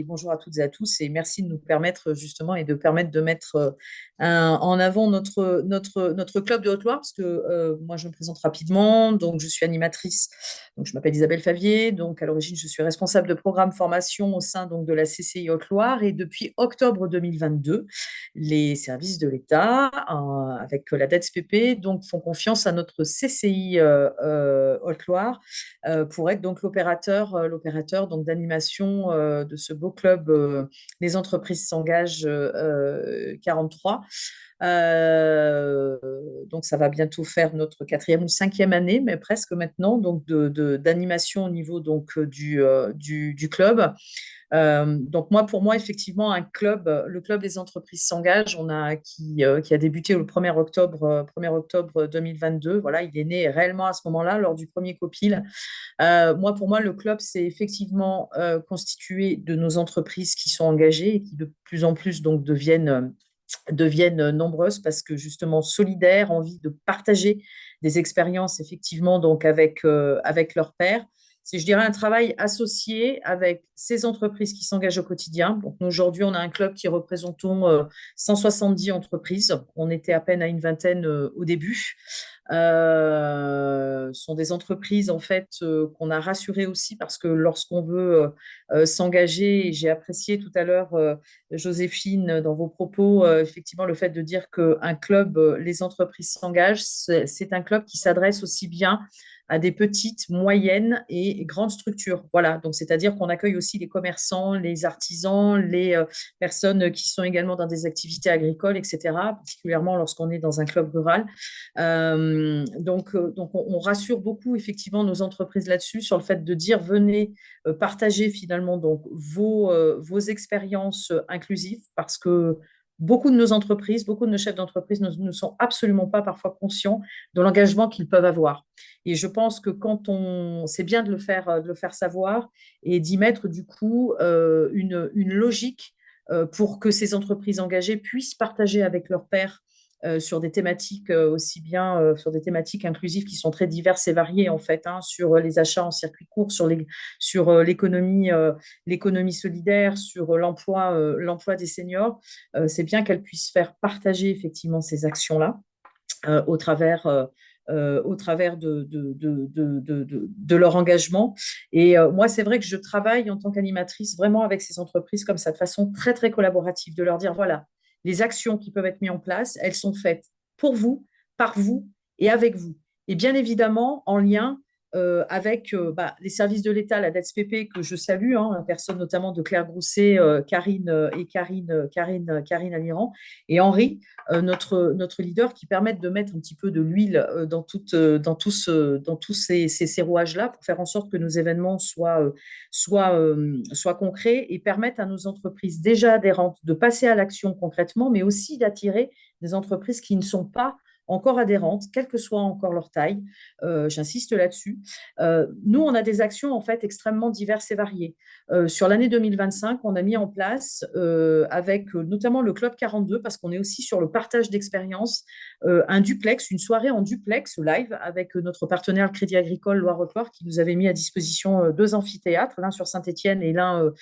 bonjour à toutes et à tous et merci de nous permettre justement et de permettre de mettre en avant notre club de Haute-Loire parce que moi je me présente rapidement, donc je suis animatrice, donc je m'appelle Isabelle Favier, donc à l'origine je suis responsable de programme formation au sein donc de la CCI Haute-Loire et depuis octobre 2022, les services de l'État avec la DETSPP donc font confiance à notre CCI Haute-Loire pour être donc l'opérateur donc d'animation de ce beau club Les entreprises s'engagent 43. Donc ça va bientôt faire notre 4e ou 5e année, mais presque maintenant, donc d'animation au niveau donc du club. Donc pour moi, effectivement, le club des entreprises s'engagent, qui a débuté le 1er octobre 2022. Voilà, il est né réellement à ce moment-là, lors du premier Copil. Pour moi, le club, c'est effectivement constitué de nos entreprises qui sont engagées et qui de plus en plus donc deviennent nombreuses parce que justement solidaires, envie de partager des expériences effectivement donc avec leurs pairs. C'est, je dirais, un travail associé avec ces entreprises qui s'engagent au quotidien. Donc, nous, aujourd'hui, on a un club qui représentons 170 entreprises. On était à peine à une vingtaine au début. Sont des entreprises en fait qu'on a rassurées aussi parce que lorsqu'on veut s'engager, et j'ai apprécié tout à l'heure Joséphine dans vos propos effectivement le fait de dire qu'un club, les entreprises s'engagent, c'est un club qui s'adresse aussi bien à des petites, moyennes et grandes structures. Voilà, donc c'est-à-dire qu'on accueille aussi les commerçants, les artisans, les personnes qui sont également dans des activités agricoles, etc., particulièrement lorsqu'on est dans un club rural. Donc on rassure beaucoup effectivement nos entreprises là-dessus sur le fait de dire venez partager finalement donc vos expériences inclusives parce que beaucoup de nos entreprises, beaucoup de nos chefs d'entreprise ne sont absolument pas parfois conscients de l'engagement qu'ils peuvent avoir. Et je pense que c'est bien de le faire savoir et d'y mettre du coup une logique pour que ces entreprises engagées puissent partager avec leurs pairs sur des thématiques aussi bien sur des thématiques inclusives qui sont très diverses et variées en fait, hein, sur les achats en circuit court, sur l'économie solidaire, sur l'emploi des seniors. C'est bien qu'elles puissent faire partager effectivement ces actions-là au travers de leur engagement. Et moi, c'est vrai que je travaille en tant qu'animatrice vraiment avec ces entreprises comme ça, de façon très, très collaborative, de leur dire, voilà, les actions qui peuvent être mises en place, elles sont faites pour vous, par vous et avec vous. Et bien évidemment, en lien avec les services de l'État, la DETSPP, que je salue, hein, la personne notamment de Claire Grousset, Karine Aliran et Henri, notre leader, qui permettent de mettre un petit peu de l'huile dans tous ces rouages-là pour faire en sorte que nos événements soient concrets et permettent à nos entreprises déjà adhérentes de passer à l'action concrètement, mais aussi d'attirer des entreprises qui ne sont pas encore adhérentes, quelle que soit encore leur taille. J'insiste là-dessus. Nous, on a des actions en fait extrêmement diverses et variées. Sur l'année 2025, on a mis en place avec notamment le Club 42, parce qu'on est aussi sur le partage d'expériences, un duplex, une soirée en duplex live avec notre partenaire le Crédit Agricole Loire-Haute-Loire qui nous avait mis à disposition 2 amphithéâtres, l'un sur Saint-Étienne et l'un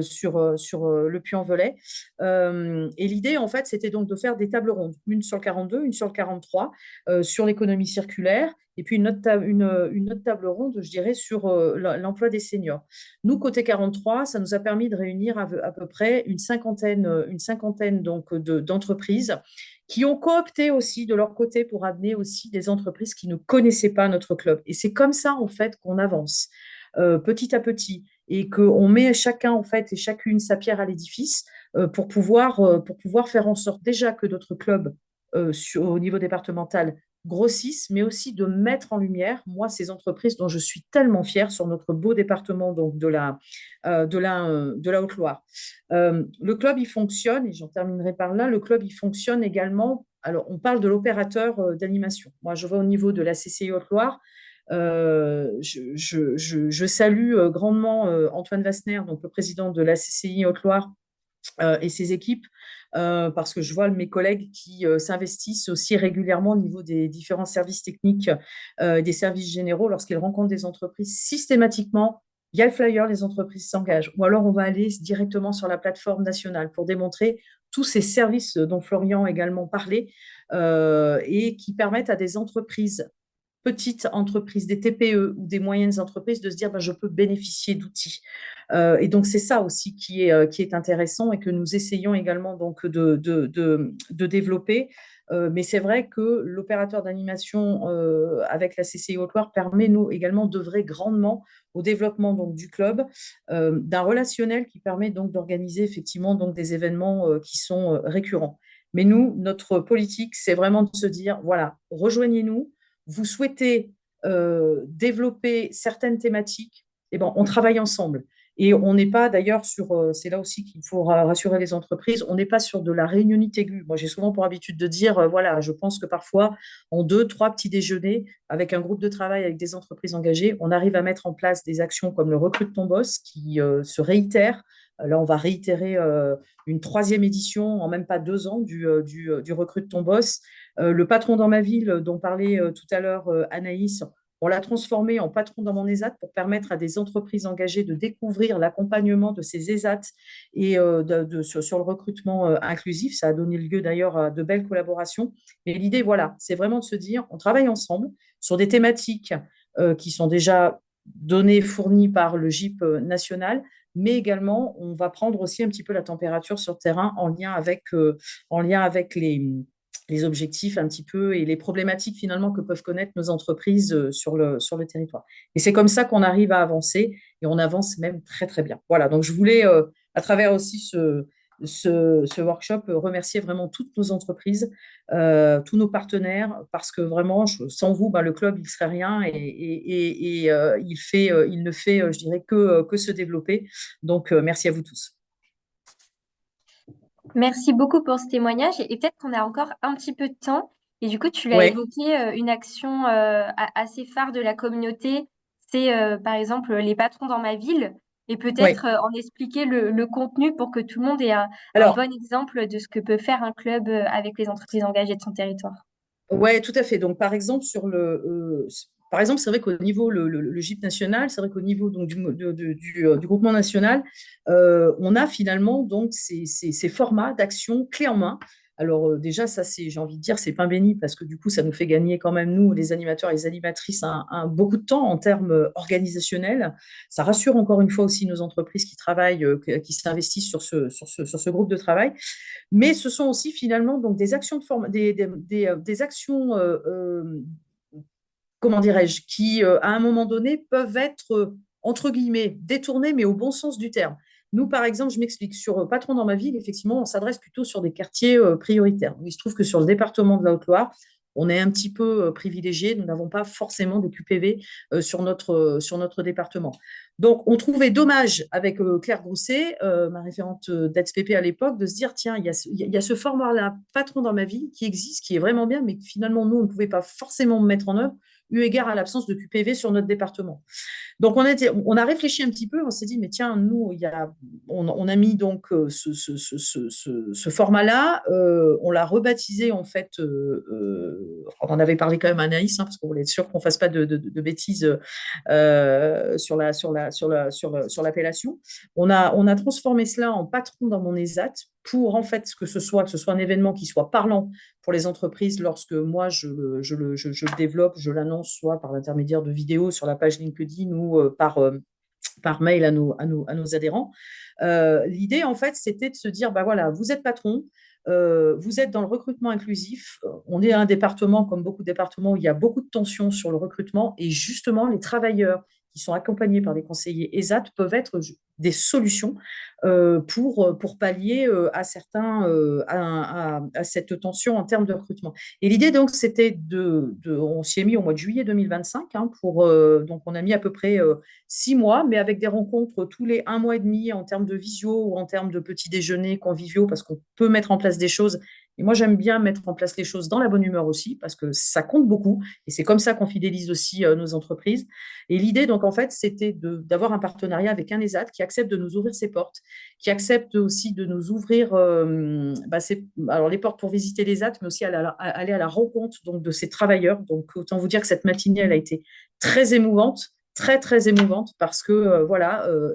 sur le Puy-en-Velay. Et l'idée, en fait, c'était donc de faire des tables rondes, une sur le 42, une sur le 43, 43 sur l'économie circulaire. Et puis une autre table ronde, je dirais, sur l'emploi des seniors. Nous, côté 43, ça nous a permis de réunir à peu près une cinquantaine donc, d'entreprises qui ont coopté aussi de leur côté pour amener aussi des entreprises qui ne connaissaient pas notre club. Et c'est comme ça, en fait, qu'on avance petit à petit et qu'on met chacun, en fait, et chacune sa pierre à l'édifice pour pouvoir faire en sorte déjà que notre club au niveau départemental grossissent, mais aussi de mettre en lumière, moi, ces entreprises dont je suis tellement fière sur notre beau département donc de la Haute-Loire. Le club, il fonctionne, et j'en terminerai par là, le club, il fonctionne également, alors on parle de l'opérateur d'animation. Moi, je vois au niveau de la CCI Haute-Loire, je salue grandement Antoine Wassner, donc le président de la CCI Haute-Loire, et ses équipes, parce que je vois mes collègues qui s'investissent aussi régulièrement au niveau des différents services techniques, des services généraux, lorsqu'ils rencontrent des entreprises, systématiquement, il y a le flyer, les entreprises s'engagent. Ou alors, on va aller directement sur la plateforme nationale pour démontrer tous ces services dont Florian a également parlé et qui permettent à des entreprises petites entreprises, des TPE ou des moyennes entreprises de se dire je peux bénéficier d'outils. Et donc, c'est ça aussi qui est intéressant et que nous essayons également donc, de développer. Mais c'est vrai que l'opérateur d'animation avec la CCI Haute-Loire permet nous également d'œuvrer grandement au développement donc, du club, d'un relationnel qui permet donc d'organiser effectivement donc, des événements qui sont récurrents. Mais nous, notre politique, c'est vraiment de se dire, voilà, rejoignez-nous, vous souhaitez développer certaines thématiques, eh ben, on travaille ensemble. Et on n'est pas d'ailleurs sur, c'est là aussi qu'il faut rassurer les entreprises, on n'est pas sur de la réunionnite aiguë. Moi, j'ai souvent pour habitude de dire, voilà, je pense que parfois, en 2-3 petits déjeuners, avec un groupe de travail, avec des entreprises engagées, on arrive à mettre en place des actions comme le Recrute ton boss, qui se réitère. Là, on va réitérer une 3e édition en même pas 2 ans du Recrute ton boss. Le patron dans ma ville, dont parlait tout à l'heure Anaïs, on l'a transformé en patron dans mon ESAT pour permettre à des entreprises engagées de découvrir l'accompagnement de ces ESAT et sur le recrutement inclusif. Ça a donné lieu d'ailleurs à de belles collaborations. Mais l'idée, voilà, c'est vraiment de se dire, on travaille ensemble sur des thématiques qui sont déjà données, fournies par le GIP national, mais également, on va prendre aussi un petit peu la température sur le terrain en lien avec les objectifs un petit peu et les problématiques finalement que peuvent connaître nos entreprises sur le territoire. Et c'est comme ça qu'on arrive à avancer et on avance même très, très bien. Voilà, donc je voulais, à travers aussi ce workshop, remercier vraiment toutes nos entreprises, tous nos partenaires, parce que vraiment, sans vous, le club, il ne serait rien et il ne fait, je dirais, que se développer. Donc, merci à vous tous. Merci beaucoup pour ce témoignage. Et peut-être qu'on a encore un petit peu de temps. Et du coup, tu l'as Ouais. évoqué, une action assez phare de la communauté, c'est par exemple les patrons dans ma ville. Et peut-être en expliquer le contenu pour que tout le monde ait un Alors, bon exemple de ce que peut faire un club avec les entreprises engagées de son territoire. ouais, tout à fait. Donc, par exemple, c'est vrai qu'au niveau le GIP national, c'est vrai qu'au niveau donc, du groupement national, on a finalement donc ces formats d'action clés en main. Alors déjà, ça, j'ai envie de dire, c'est pain béni parce que du coup, ça nous fait gagner quand même, nous, les animateurs et les animatrices, beaucoup de temps en termes organisationnels. Ça rassure encore une fois aussi nos entreprises qui travaillent, qui s'investissent sur ce groupe de travail. Mais ce sont aussi finalement donc, des actions, des actions comment dirais-je, qui, à un moment donné, peuvent être, entre guillemets, détournées, mais au bon sens du terme. Nous, par exemple, je m'explique, sur Patron dans ma ville, effectivement, on s'adresse plutôt sur des quartiers prioritaires. Il se trouve que sur le département de la Haute-Loire, on est un petit peu privilégié. Nous n'avons pas forcément des QPV sur notre département. Donc, on trouvait dommage avec Claire Grousset, ma référente d'AIDSPP à l'époque, de se dire, tiens, il y a ce format-là, Patron dans ma ville, qui existe, qui est vraiment bien, mais que finalement, nous, on ne pouvait pas forcément mettre en œuvre, eu égard à l'absence de QPV sur notre département. Donc, on a réfléchi un petit peu, on s'est dit, mais tiens, nous, on a mis donc ce format-là, on l'a rebaptisé en fait, on en avait parlé quand même à Anaïs, parce qu'on voulait être sûr qu'on ne fasse pas de bêtises sur l'appellation. On a transformé cela en patron dans mon ESAT pour en fait que ce soit un événement qui soit parlant pour les entreprises lorsque moi je le développe, je l'annonce soit par l'intermédiaire de vidéos sur la page LinkedIn ou par mail à nos adhérents. L'idée, en fait, c'était de se dire, bah voilà, vous êtes patron, vous êtes dans le recrutement inclusif. On est un département, comme beaucoup de départements, où il y a beaucoup de tensions sur le recrutement. Et justement, les travailleurs qui sont accompagnés par des conseillers ESAT peuvent être des solutions pour pallier à cette tension en termes de recrutement. Et l'idée, donc, c'était on s'y est mis au mois de juillet 2025, hein, donc on a mis à peu près 6 mois, mais avec des rencontres tous les 1 mois et demi en termes de visio ou en termes de petits déjeuners conviviaux, parce qu'on peut mettre en place des choses. Et moi, j'aime bien mettre en place les choses dans la bonne humeur aussi, parce que ça compte beaucoup. Et c'est comme ça qu'on fidélise aussi nos entreprises. Et l'idée, donc, en fait, c'était d'avoir un partenariat avec un ESAT qui accepte de nous ouvrir ses portes, qui accepte aussi de nous ouvrir alors les portes pour visiter l'ESAT, mais aussi aller à la rencontre donc, de ces travailleurs. Donc, autant vous dire que cette matinée, elle a été très émouvante, très, très émouvante, parce que,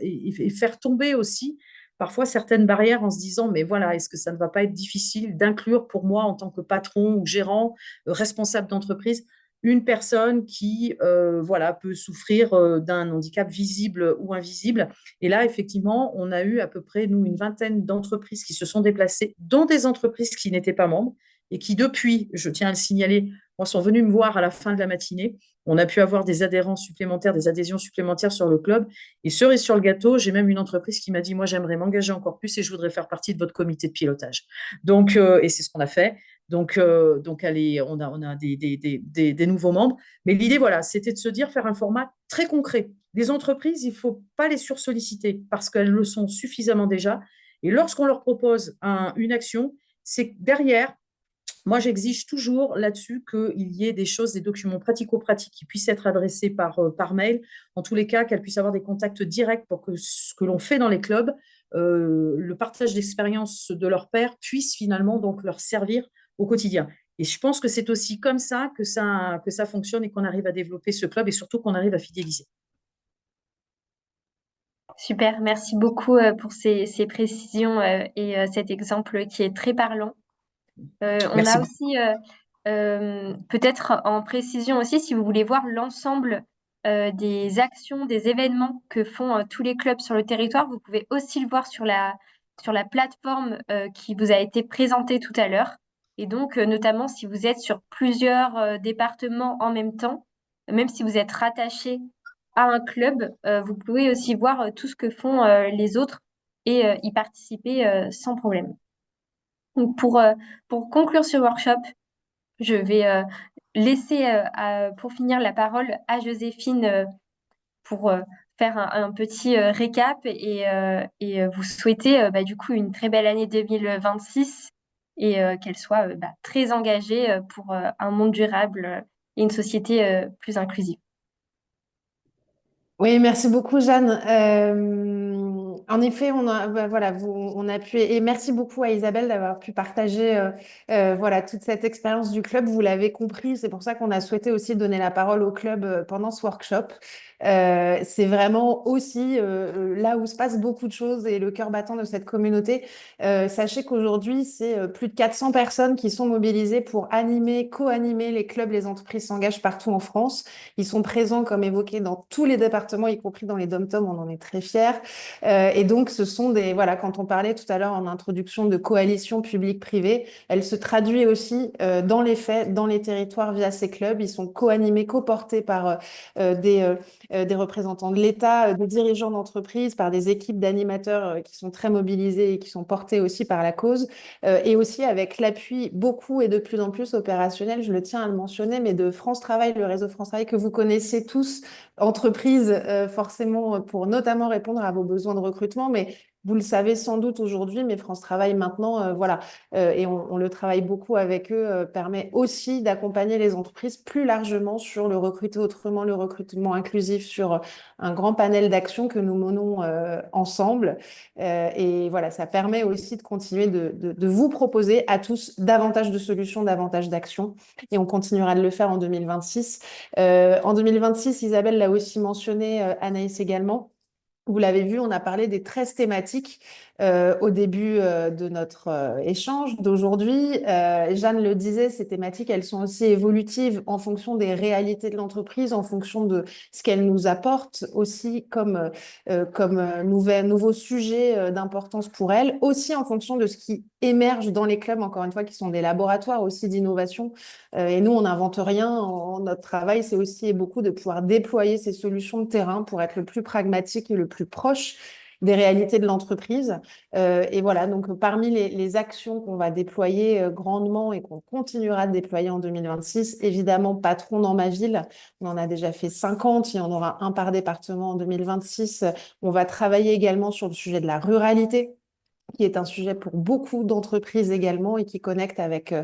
et faire tomber aussi parfois certaines barrières en se disant, mais voilà, est-ce que ça ne va pas être difficile d'inclure pour moi en tant que patron ou gérant, responsable d'entreprise, une personne qui peut souffrir d'un handicap visible ou invisible. Et là, effectivement, on a eu à peu près, nous, une vingtaine d'entreprises qui se sont déplacées, dont des entreprises qui n'étaient pas membres et qui, depuis, je tiens à le signaler, moi, sont venus me voir à la fin de la matinée. On a pu avoir des adhérents supplémentaires, des adhésions supplémentaires sur le club. Et cerise sur le gâteau, j'ai même une entreprise qui m'a dit, moi, j'aimerais m'engager encore plus et je voudrais faire partie de votre comité de pilotage. Donc, et c'est ce qu'on a fait. Donc on a des nouveaux membres. Mais l'idée, voilà, c'était de se dire, faire un format très concret. Les entreprises, il ne faut pas les sursolliciter parce qu'elles le sont suffisamment déjà. Et lorsqu'on leur propose une action, c'est que derrière, moi, j'exige toujours là-dessus qu'il y ait des choses, des documents pratico-pratiques qui puissent être adressés par mail. En tous les cas, qu'elles puissent avoir des contacts directs pour que ce que l'on fait dans les clubs, le partage d'expérience de leur pairs puisse finalement donc leur servir au quotidien. Et je pense que c'est aussi comme ça que ça fonctionne et qu'on arrive à développer ce club et surtout qu'on arrive à fidéliser. Super, merci beaucoup pour ces précisions et cet exemple qui est très parlant. On Merci a beaucoup. aussi, peut-être en précision aussi, si vous voulez voir l'ensemble des actions, des événements que font tous les clubs sur le territoire, vous pouvez aussi le voir sur la plateforme qui vous a été présentée tout à l'heure. Et donc, notamment si vous êtes sur plusieurs départements en même temps, même si vous êtes rattaché à un club, vous pouvez aussi voir tout ce que font les autres et y participer sans problème. Donc pour conclure ce workshop, je vais laisser pour finir la parole à Joséphine pour faire un petit récap et vous souhaiter du coup une très belle année 2026 et qu'elle soit très engagée pour un monde durable et une société plus inclusive. Oui, merci beaucoup, Jeanne. En effet, on a pu, et merci beaucoup à Isabelle d'avoir pu partager voilà, toute cette expérience du club. Vous l'avez compris, c'est pour ça qu'on a souhaité aussi donner la parole au club pendant ce workshop. C'est vraiment aussi là où se passe beaucoup de choses et le cœur battant de cette communauté. Sachez qu'aujourd'hui, c'est plus de 400 personnes qui sont mobilisées pour animer, co-animer les clubs, les entreprises s'engagent partout en France. Ils sont présents, comme évoqué, dans tous les départements, y compris dans les DOM-TOM, on en est très fiers. Et donc, ce sont voilà, quand on parlait tout à l'heure en introduction de coalition publique-privée, elle se traduit aussi dans les faits, dans les territoires via ces clubs. Ils sont co-animés, co-portés par des représentants de l'État, des dirigeants d'entreprise, par des équipes d'animateurs qui sont très mobilisés et qui sont portés aussi par la cause, et aussi avec l'appui beaucoup et de plus en plus opérationnel, je le tiens à le mentionner, mais de France Travail, le réseau France Travail que vous connaissez tous, entreprise forcément pour notamment répondre à vos besoins de recrutement, mais vous le savez sans doute aujourd'hui, mais France Travail maintenant, voilà, et on le travaille beaucoup avec eux, permet aussi d'accompagner les entreprises plus largement sur le recruter autrement, le recrutement inclusif, sur un grand panel d'actions que nous menons ensemble. Et voilà, ça permet aussi de continuer de vous proposer à tous davantage de solutions, davantage d'actions. Et on continuera de le faire en 2026. En 2026, Isabelle l'a aussi mentionné, Anaïs également. Vous l'avez vu, on a parlé des 13 thématiques au début de notre échange d'aujourd'hui. Jeanne le disait, ces thématiques, elles sont aussi évolutives en fonction des réalités de l'entreprise, en fonction de ce qu'elles nous apportent aussi comme nouveaux sujets d'importance pour elles, aussi en fonction de ce qui émerge dans les clubs, encore une fois, qui sont des laboratoires aussi d'innovation. Et nous, on n'invente rien. Notre travail, c'est aussi beaucoup de pouvoir déployer ces solutions de terrain pour être le plus pragmatique et le plus proche des réalités de l'entreprise. Et voilà, donc parmi les actions qu'on va déployer grandement et qu'on continuera de déployer en 2026, évidemment, Patron dans ma ville, on en a déjà fait 50, il y en aura un par département en 2026. On va travailler également sur le sujet de la ruralité, qui est un sujet pour beaucoup d'entreprises également et qui connecte avec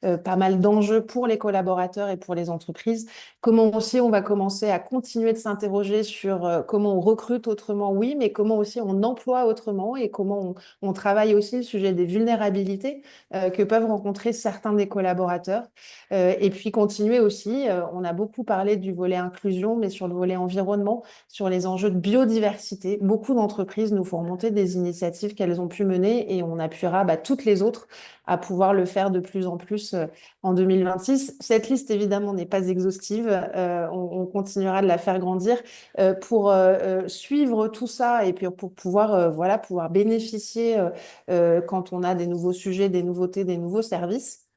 pas mal d'enjeux pour les collaborateurs et pour les entreprises. Comment aussi on va commencer à continuer de s'interroger sur comment on recrute autrement, oui, mais comment aussi on emploie autrement et comment on travaille aussi le sujet des vulnérabilités que peuvent rencontrer certains des collaborateurs. Et puis continuer aussi, on a beaucoup parlé du volet inclusion, mais sur le volet environnement, sur les enjeux de biodiversité. Beaucoup d'entreprises nous font remonter des initiatives qu'elles ont pu mener et on appuiera toutes les autres à pouvoir le faire de plus en plus en 2026. Cette liste, évidemment, n'est pas exhaustive. On continuera de la faire grandir pour suivre tout ça et puis pour pouvoir, pouvoir bénéficier quand on a des nouveaux sujets, des nouveautés, des nouveaux services.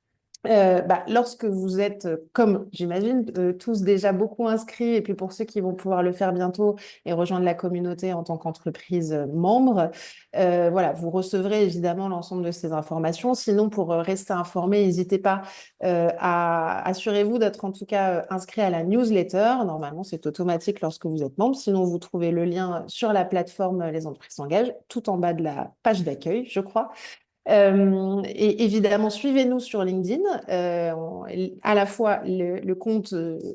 Lorsque vous êtes, comme j'imagine, tous déjà beaucoup inscrits, et puis pour ceux qui vont pouvoir le faire bientôt et rejoindre la communauté en tant qu'entreprise membre, vous recevrez évidemment l'ensemble de ces informations. Sinon, pour rester informé, n'hésitez pas assurez-vous d'être en tout cas inscrit à la newsletter. Normalement, c'est automatique lorsque vous êtes membre. Sinon, vous trouvez le lien sur la plateforme Les entreprises s'engagent, tout en bas de la page d'accueil, je crois. Et évidemment, suivez-nous sur LinkedIn. À la fois le compte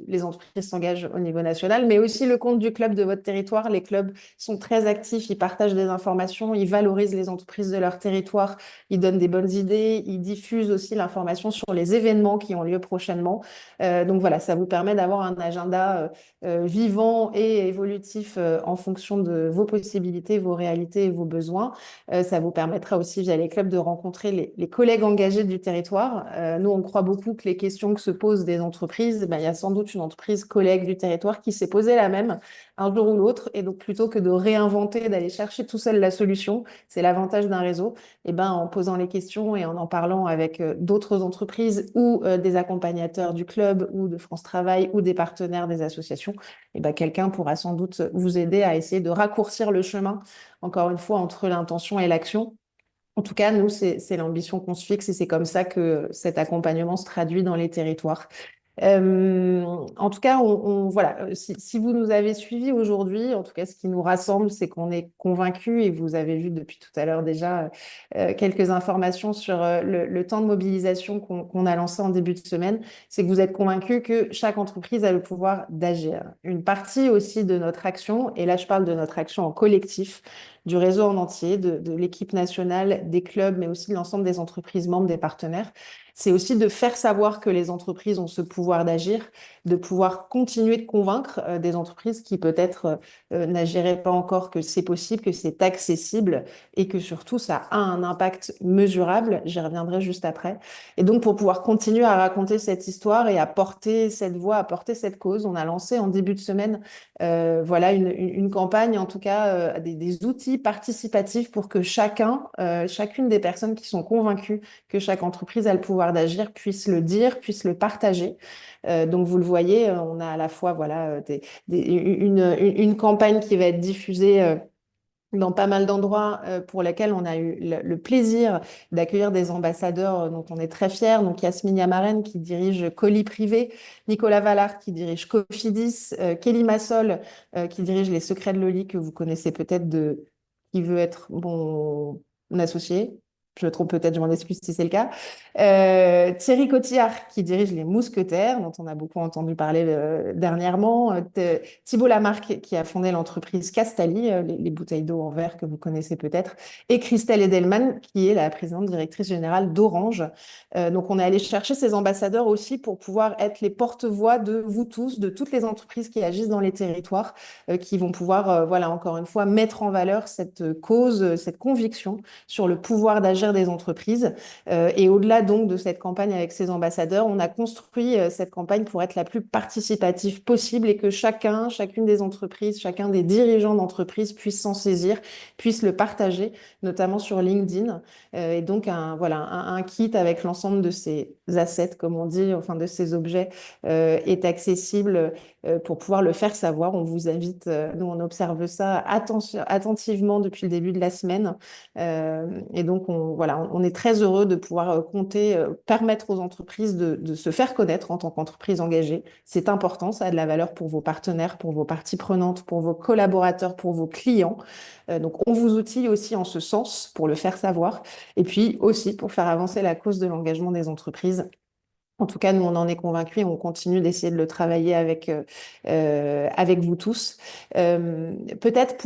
Les entreprises s'engagent au niveau national, mais aussi le compte du club de votre territoire. Les clubs sont très actifs, ils partagent des informations, ils valorisent les entreprises de leur territoire, ils donnent des bonnes idées, ils diffusent aussi l'information sur les événements qui ont lieu prochainement. Donc voilà, ça vous permet d'avoir un agenda vivant et évolutif en fonction de vos possibilités, vos réalités et vos besoins. Ça vous permettra aussi via les clubs de rencontrer les collègues engagés du territoire. Nous, on croit beaucoup que les questions que se posent des entreprises, il y a sans doute une entreprise collègue du territoire qui s'est posée la même un jour ou l'autre. Et donc, plutôt que de réinventer, d'aller chercher tout seul la solution, c'est l'avantage d'un réseau, en posant les questions et en parlant avec d'autres entreprises ou des accompagnateurs du club ou de France Travail ou des partenaires des associations, quelqu'un pourra sans doute vous aider à essayer de raccourcir le chemin, encore une fois, entre l'intention et l'action. En tout cas, nous, c'est l'ambition qu'on se fixe et c'est comme ça que cet accompagnement se traduit dans les territoires. En tout cas, voilà, si vous nous avez suivis aujourd'hui, en tout cas, ce qui nous rassemble, c'est qu'on est convaincus, et vous avez vu depuis tout à l'heure déjà quelques informations sur le temps de mobilisation qu'on a lancé en début de semaine, c'est que vous êtes convaincus que chaque entreprise a le pouvoir d'agir. Une partie aussi de notre action, et là je parle de notre action en collectif, du réseau en entier, de l'équipe nationale, des clubs, mais aussi de l'ensemble des entreprises membres, des partenaires, c'est aussi de faire savoir que les entreprises ont ce pouvoir d'agir, de pouvoir continuer de convaincre des entreprises qui peut-être n'agiraient pas encore, que c'est possible, que c'est accessible et que surtout ça a un impact mesurable. J'y reviendrai juste après. Et donc pour pouvoir continuer à raconter cette histoire et à porter cette voix, à porter cette cause, on a lancé en début de semaine une campagne, en tout cas des outils participatifs pour que chacune des personnes qui sont convaincues que chaque entreprise a le pouvoir d'agir puisse le dire, puisse le partager. Donc vous le voyez, on a à la fois une campagne qui va être diffusée dans pas mal d'endroits pour lesquels on a eu le plaisir d'accueillir des ambassadeurs dont on est très fiers. Donc Yasmine Yamaren qui dirige Colis Privé, Nicolas Vallard qui dirige Cofidis, Kelly Massol qui dirige Les Secrets de Loli, que vous connaissez peut-être qui veut être mon associé. Je me trompe peut-être, je m'en excuse si c'est le cas. Thierry Cotillard, qui dirige les Mousquetaires, dont on a beaucoup entendu parler dernièrement. Thibault Lamarque, qui a fondé l'entreprise Castali, les bouteilles d'eau en verre que vous connaissez peut-être. Et Christelle Edelman, qui est la présidente directrice générale d'Orange. Donc, on est allé chercher ces ambassadeurs aussi pour pouvoir être les porte-voix de vous tous, de toutes les entreprises qui agissent dans les territoires, qui vont pouvoir, voilà, encore une fois, mettre en valeur cette cause, cette conviction sur le pouvoir d'agir des entreprises. Et au-delà donc de cette campagne avec ces ambassadeurs, on a construit cette campagne pour être la plus participative possible et que chacune des entreprises, chacun des dirigeants d'entreprise puisse s'en saisir, puisse le partager, notamment sur LinkedIn. Et donc, voilà, un kit avec l'ensemble de ces assets, comme on dit, enfin de ces objets, est accessible pour pouvoir le faire savoir. On vous invite, nous on observe ça attentivement depuis le début de la semaine. Et donc, voilà, on est très heureux de pouvoir compter, permettre aux entreprises de se faire connaître en tant qu'entreprise engagée. C'est important, ça a de la valeur pour vos partenaires, pour vos parties prenantes, pour vos collaborateurs, pour vos clients. Donc, on vous outille aussi en ce sens pour le faire savoir et puis aussi pour faire avancer la cause de l'engagement des entreprises. En tout cas, nous, on en est convaincus et on continue d'essayer de le travailler avec vous tous. Peut-être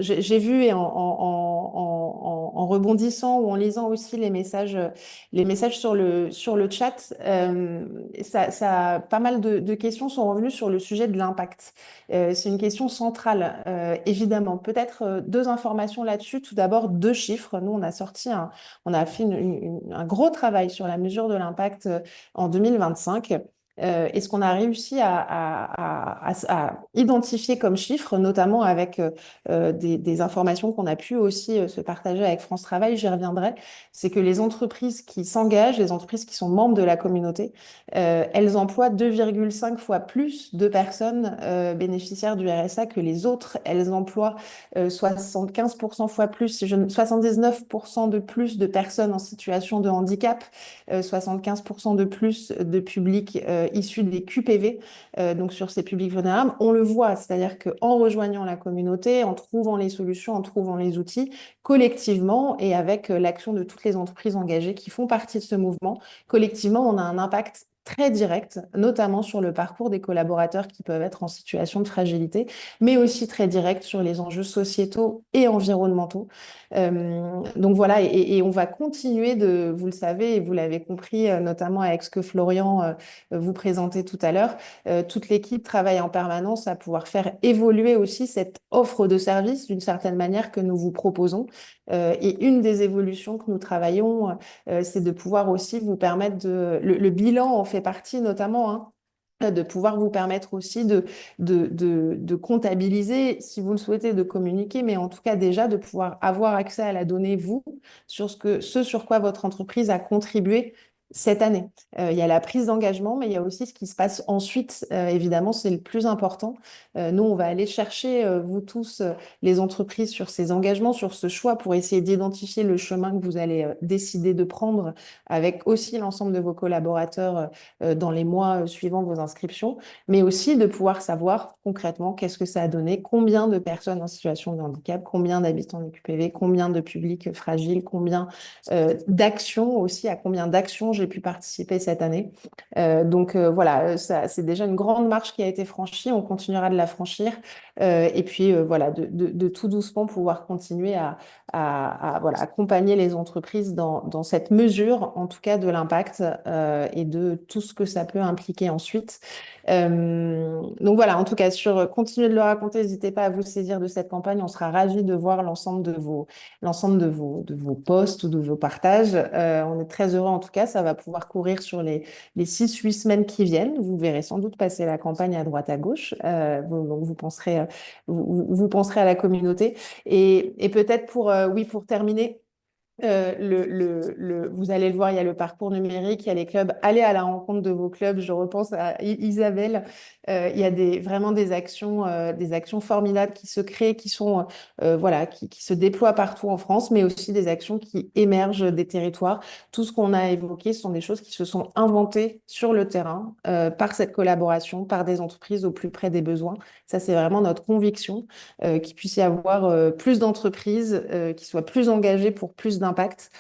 j'ai vu et en rebondissant ou en lisant aussi les messages sur le chat, pas mal de questions sont revenues sur le sujet de l'impact. C'est une question centrale, évidemment. Peut-être deux informations là-dessus. Tout d'abord, deux chiffres. Nous, on a fait un gros travail sur la mesure de l'impact en 2025. Et ce qu'on a réussi à identifier comme chiffres, notamment avec des informations qu'on a pu aussi se partager avec France Travail, j'y reviendrai, c'est que les entreprises qui s'engagent, les entreprises qui sont membres de la communauté, elles emploient 2,5 fois plus de personnes bénéficiaires du RSA que les autres. Elles emploient 75% fois plus, 79% de plus de personnes en situation de handicap, 75% de plus de publics issus des QPV, donc sur ces publics vulnérables. On le voit, c'est-à-dire qu'en rejoignant la communauté, en trouvant les solutions, en trouvant les outils, collectivement et avec l'action de toutes les entreprises engagées qui font partie de ce mouvement, collectivement, on a un impact très direct, notamment sur le parcours des collaborateurs qui peuvent être en situation de fragilité, mais aussi très direct sur les enjeux sociétaux et environnementaux. Donc voilà, et on va continuer vous le savez, et vous l'avez compris, notamment avec ce que Florian vous présentait tout à l'heure, toute l'équipe travaille en permanence à pouvoir faire évoluer aussi cette offre de service d'une certaine manière que nous vous proposons. Et une des évolutions que nous travaillons, c'est de pouvoir aussi vous permettre le bilan en fait partie notamment, hein, de pouvoir vous permettre aussi de comptabiliser, si vous le souhaitez, de communiquer, mais en tout cas déjà de pouvoir avoir accès à la donnée, vous, sur ce sur quoi votre entreprise a contribué cette année. Il y a la prise d'engagement, mais il y a aussi ce qui se passe ensuite. Évidemment, c'est le plus important. Nous, on va aller chercher, vous tous, les entreprises sur ces engagements, sur ce choix, pour essayer d'identifier le chemin que vous allez décider de prendre avec aussi l'ensemble de vos collaborateurs dans les mois suivant vos inscriptions, mais aussi de pouvoir savoir concrètement qu'est-ce que ça a donné, combien de personnes en situation de handicap, combien d'habitants de QPV, combien de publics fragiles, combien d'actions aussi, à combien d'actions j'ai pu participer cette année. Donc voilà, c'est déjà une grande marche qui a été franchie, on continuera de la franchir. Et puis voilà, de tout doucement pouvoir continuer voilà, accompagner les entreprises dans cette mesure, en tout cas de l'impact et de tout ce que ça peut impliquer ensuite. Donc voilà, en tout cas, continuez de le raconter, n'hésitez pas à vous saisir de cette campagne, on sera ravis de voir l'ensemble de vos posts ou de vos partages. On est très heureux en tout cas, ça va pouvoir courir sur les 6-8 semaines qui viennent. Vous verrez sans doute passer la campagne à droite à gauche, donc vous penserez à la communauté. Et peut-être pour terminer, vous allez le voir, il y a le parcours numérique, il y a les clubs. Allez à la rencontre de vos clubs. Je repense à Isabelle. Il y a vraiment des actions formidables qui se créent, qui sont voilà, qui se déploient partout en France, mais aussi des actions qui émergent des territoires. Tout ce qu'on a évoqué, ce sont des choses qui se sont inventées sur le terrain par cette collaboration, par des entreprises au plus près des besoins. Ça, c'est vraiment notre conviction qu'il puisse y avoir plus d'entreprises qui soient plus engagées pour plus d'impact d'impact.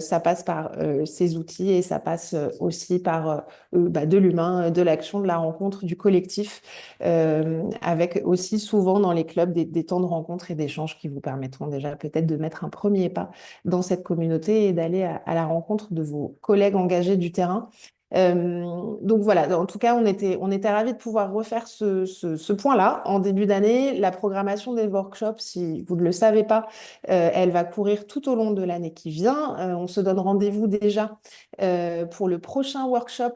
Ça passe par ces outils et ça passe aussi par de l'humain, de l'action, de la rencontre, du collectif, avec aussi souvent dans les clubs des temps de rencontre et d'échange qui vous permettront déjà peut-être de mettre un premier pas dans cette communauté et d'aller à la rencontre de vos collègues engagés du terrain. Donc voilà, en tout cas, on était ravis de pouvoir refaire ce point-là en début d'année. La programmation des workshops, si vous ne le savez pas, elle va courir tout au long de l'année qui vient. On se donne rendez-vous déjà pour le prochain workshop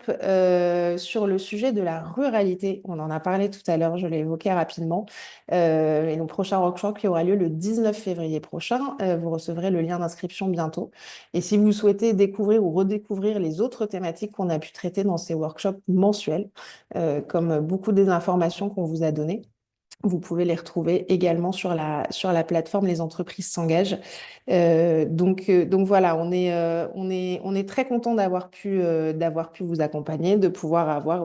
sur le sujet de la ruralité. On en a parlé tout à l'heure, je l'ai évoqué rapidement. Et donc, prochain workshop qui aura lieu le 19 février prochain. Vous recevrez le lien d'inscription bientôt. Et si vous souhaitez découvrir ou redécouvrir les autres thématiques qu'on a pu traiter dans ces workshops mensuels, comme beaucoup des informations qu'on vous a données, vous pouvez les retrouver également sur la plateforme Les entreprises s'engagent. Donc voilà, on est très content d'avoir pu vous accompagner, de pouvoir avoir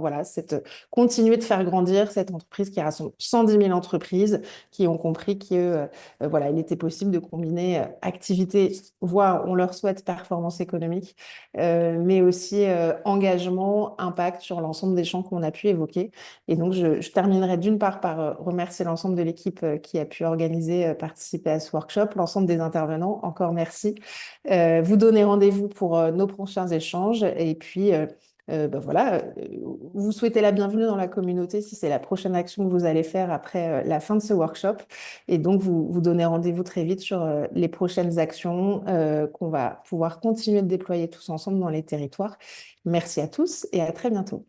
continuer de faire grandir cette entreprise qui rassemble 110 000 entreprises qui ont compris que voilà, il était possible de combiner activité, voire on leur souhaite performance économique, mais aussi engagement, impact sur l'ensemble des champs qu'on a pu évoquer. Et donc, je terminerai d'une part par remercier l'ensemble de l'équipe qui a pu organiser, participer à ce workshop, l'ensemble des intervenants, encore merci. Vous donner rendez-vous pour nos prochains échanges et puis voilà, vous souhaitez la bienvenue dans la communauté si c'est la prochaine action que vous allez faire après la fin de ce workshop. Et donc, vous donnez rendez-vous très vite sur les prochaines actions qu'on va pouvoir continuer de déployer tous ensemble dans les territoires. Merci à tous et à très bientôt.